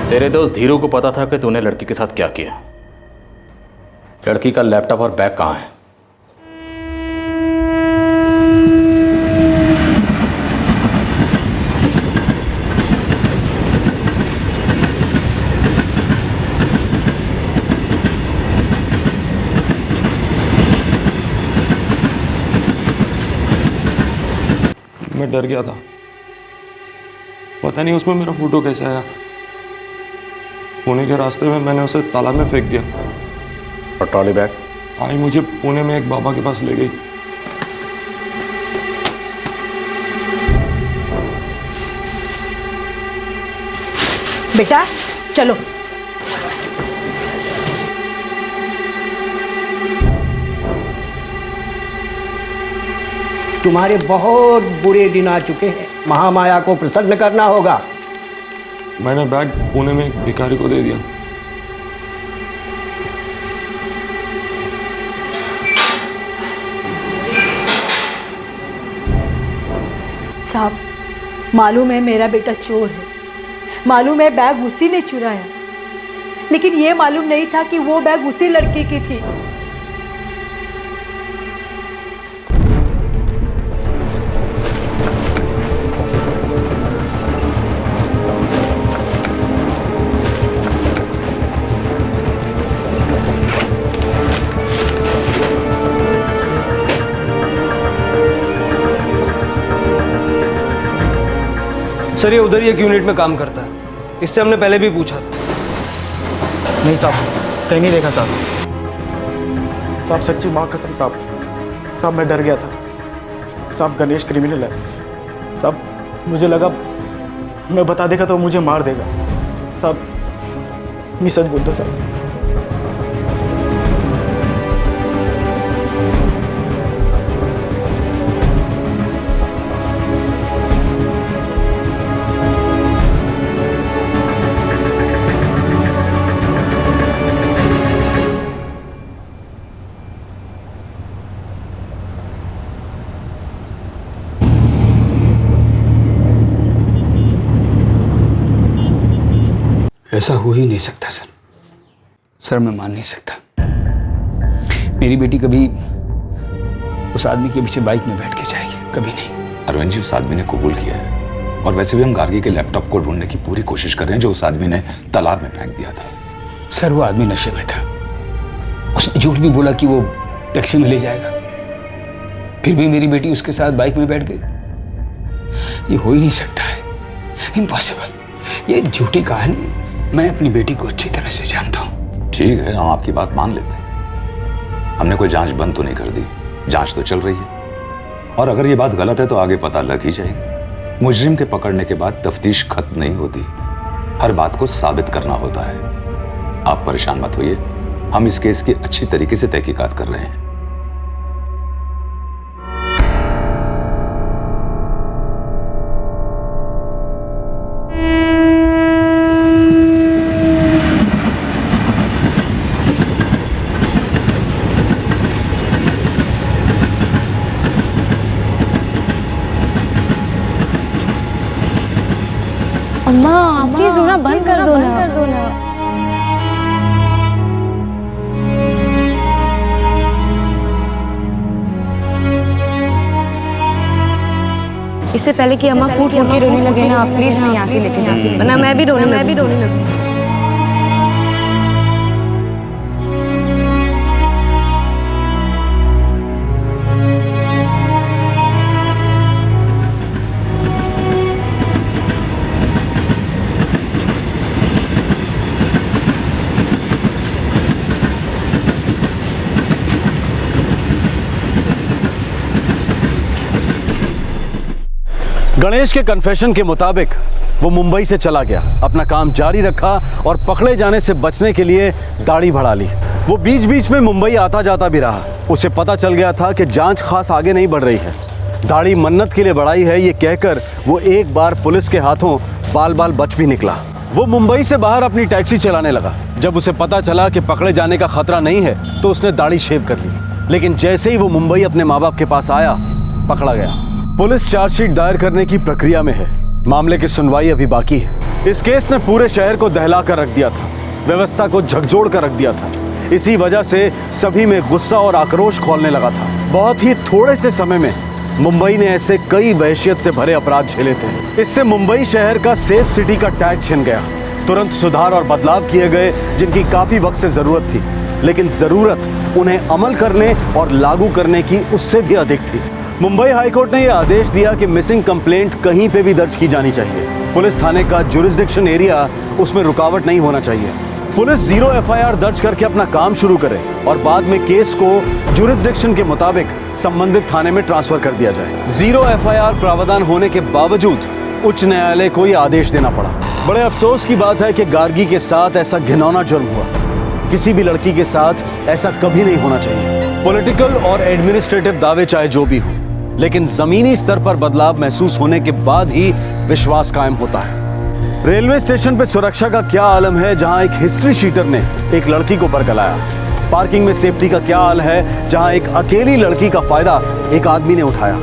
तेरे दोस्त धीरू को पता था कि तूने लड़की के साथ क्या किया। लड़की का लैपटॉप और बैग कहाँ है? मैं डर गया था, पता नहीं उसमें मेरा फोटो कैसे आया। पुणे के रास्ते में मैंने उसे तालाब में फेंक दिया। और ट्रॉली बैग? आई मुझे पुणे में एक बाबा के पास ले गई। बेटा चलो। तुम्हारे बहुत बुरे दिन आ चुके हैं, महामाया को प्रसन्न करना होगा। मैंने बैग पुणे में एक भिखारी को दे दिया। साहब, मालूम है मेरा बेटा चोर है, मालूम है बैग उसी ने चुराया, लेकिन ये मालूम नहीं था कि वो बैग उसी लड़की की थी। सर ये उधर ही एक यूनिट में काम करता है, इससे हमने पहले भी पूछा था। नहीं साहब, कहीं नहीं देखा साहब। साहब सच्ची माँ कसम साहब मैं डर गया था साहब। गणेश क्रिमिनल है साहब, मुझे लगा मैं बता देगा तो मुझे मार देगा साहब। मैं सच बोलता साहब। ऐसा हो ही नहीं सकता सर। सर मैं मान नहीं सकता। मेरी बेटी कभी उस आदमी के पीछे बाइक में बैठ के जाएगी, कभी नहीं। अरविंद जी, उस आदमी ने कबूल किया है, और वैसे भी हम गार्गी के लैपटॉप को ढूंढने की पूरी कोशिश कर रहे हैं जो उस आदमी ने तालाब में फेंक दिया था। सर वो आदमी नशे में था, उसने झूठ भी बोला कि वो टैक्सी में ले जाएगा, फिर भी मेरी बेटी उसके साथ बाइक में बैठ गई। ये हो ही नहीं सकता है, इम्पॉसिबल। ये झूठी कहानी मैं अपनी बेटी को अच्छी तरह से जानता हूँ। ठीक है, हम आपकी बात मान लेते हैं। हमने कोई जांच बंद तो नहीं कर दी, जांच तो चल रही है। और अगर ये बात गलत है तो आगे पता लग ही जाएगी। मुजरिम के पकड़ने के बाद तफ्तीश खत्म नहीं होती, हर बात को साबित करना होता है। आप परेशान मत होइए, हम इस केस की अच्छी तरीके से तहकीकात कर रहे हैं। अम्मा प्लीज रोना बंद कर दो ना। इससे पहले कि अम्मा फूट फूट के रोने लगे ना, आप प्लीज हमें यहाँ से लेके जाइए, वरना मैं भी रोने लगूंगी। गणेश के कन्फेशन के मुताबिक वो मुंबई से चला गया, अपना काम जारी रखा और पकड़े जाने से बचने के लिए दाढ़ी बढ़ा ली। वो बीच बीच में मुंबई आता जाता भी रहा। उसे पता चल गया था कि जांच खास आगे नहीं बढ़ रही है। दाढ़ी मन्नत के लिए बढ़ाई है ये कहकर वो एक बार पुलिस के हाथों बाल बाल बच भी निकला। वो मुंबई से बाहर अपनी टैक्सी चलाने लगा। जब उसे पता चला कि पकड़े जाने का खतरा नहीं है तो उसने दाढ़ी शेव कर ली। लेकिन जैसे ही वो मुंबई अपने माँ बाप के पास आया, पकड़ा गया। पुलिस चार्जशीट दायर करने की प्रक्रिया में है। मामले की सुनवाई अभी बाकी है। इस केस ने पूरे शहर को दहला कर रख दिया था, व्यवस्था को झकझोर कर रख दिया था। इसी वजह से सभी में गुस्सा और आक्रोश खौलने लगा था। बहुत ही थोड़े से समय में मुंबई ने ऐसे कई वहशियत से भरे अपराध झेले थे। इससे मुंबई शहर का सेफ सिटी का टैग छिन गया। तुरंत सुधार और बदलाव किए गए जिनकी काफी वक्त से जरूरत थी, लेकिन जरूरत उन्हें अमल करने और लागू करने की उससे भी अधिक थी। मुंबई हाईकोर्ट ने यह आदेश दिया कि मिसिंग कंप्लेंट कहीं पे भी दर्ज की जानी चाहिए। पुलिस थाने का जुरिस्डिक्शन एरिया, उसमें रुकावट नहीं होना चाहिए। पुलिस 0 एफआईआर दर्ज करके अपना काम शुरू करे और बाद में केस को जुरिस्डिक्शन के मुताबिक संबंधित थाने में ट्रांसफर कर दिया जाए। 0 एफआईआर प्रावधान होने के बावजूद उच्च न्यायालय को यह आदेश देना पड़ा। बड़े अफसोस की बात है कि गार्गी के साथ ऐसा घिनौना जुर्म हुआ। किसी भी लड़की के साथ ऐसा कभी नहीं होना चाहिए। पॉलिटिकल और एडमिनिस्ट्रेटिव दावे चाहे जो भी हो, लेकिन जमीनी स्तर पर बदलाव महसूस होने के बाद ही विश्वास कायम होता है। रेलवे स्टेशन पर सुरक्षा का क्या आलम है जहां एक हिस्ट्री शीटर ने एक लड़की को बरगलाया। पार्किंग में सेफ्टी का क्या हाल है जहां एक अकेली लड़की का फायदा एक आदमी ने उठाया।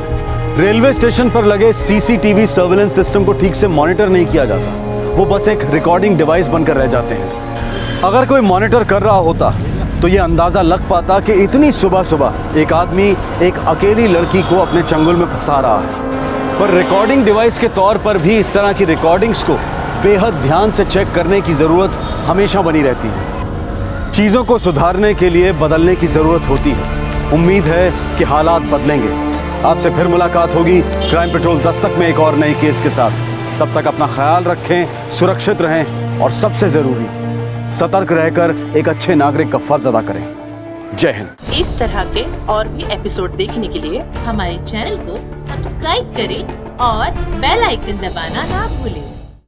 रेलवे स्टेशन पर लगे सीसीटीवी सर्विलेंस सिस्टम को ठीक से मॉनिटर नहीं किया जाता, वो बस एक रिकॉर्डिंग डिवाइस बनकर रह जाते हैं। अगर कोई मॉनिटर कर रहा होता तो ये अंदाजा लग पाता कि इतनी सुबह सुबह एक आदमी एक अकेली लड़की को अपने चंगुल में फंसा रहा है। पर रिकॉर्डिंग डिवाइस के तौर पर भी इस तरह की रिकॉर्डिंग्स को बेहद ध्यान से चेक करने की ज़रूरत हमेशा बनी रहती है। चीज़ों को सुधारने के लिए बदलने की ज़रूरत होती है। उम्मीद है कि हालात बदलेंगे। आपसे फिर मुलाकात होगी क्राइम पेट्रोल दस्तक में एक और नए केस के साथ। तब तक अपना ख्याल रखें, सुरक्षित रहें और सबसे ज़रूरी सतर्क रहकर एक अच्छे नागरिक का फर्ज अदा करें। जय हिंद। इस तरह के और भी एपिसोड देखने के लिए हमारे चैनल को सब्सक्राइब करें और बेल आइकन दबाना ना भूलें।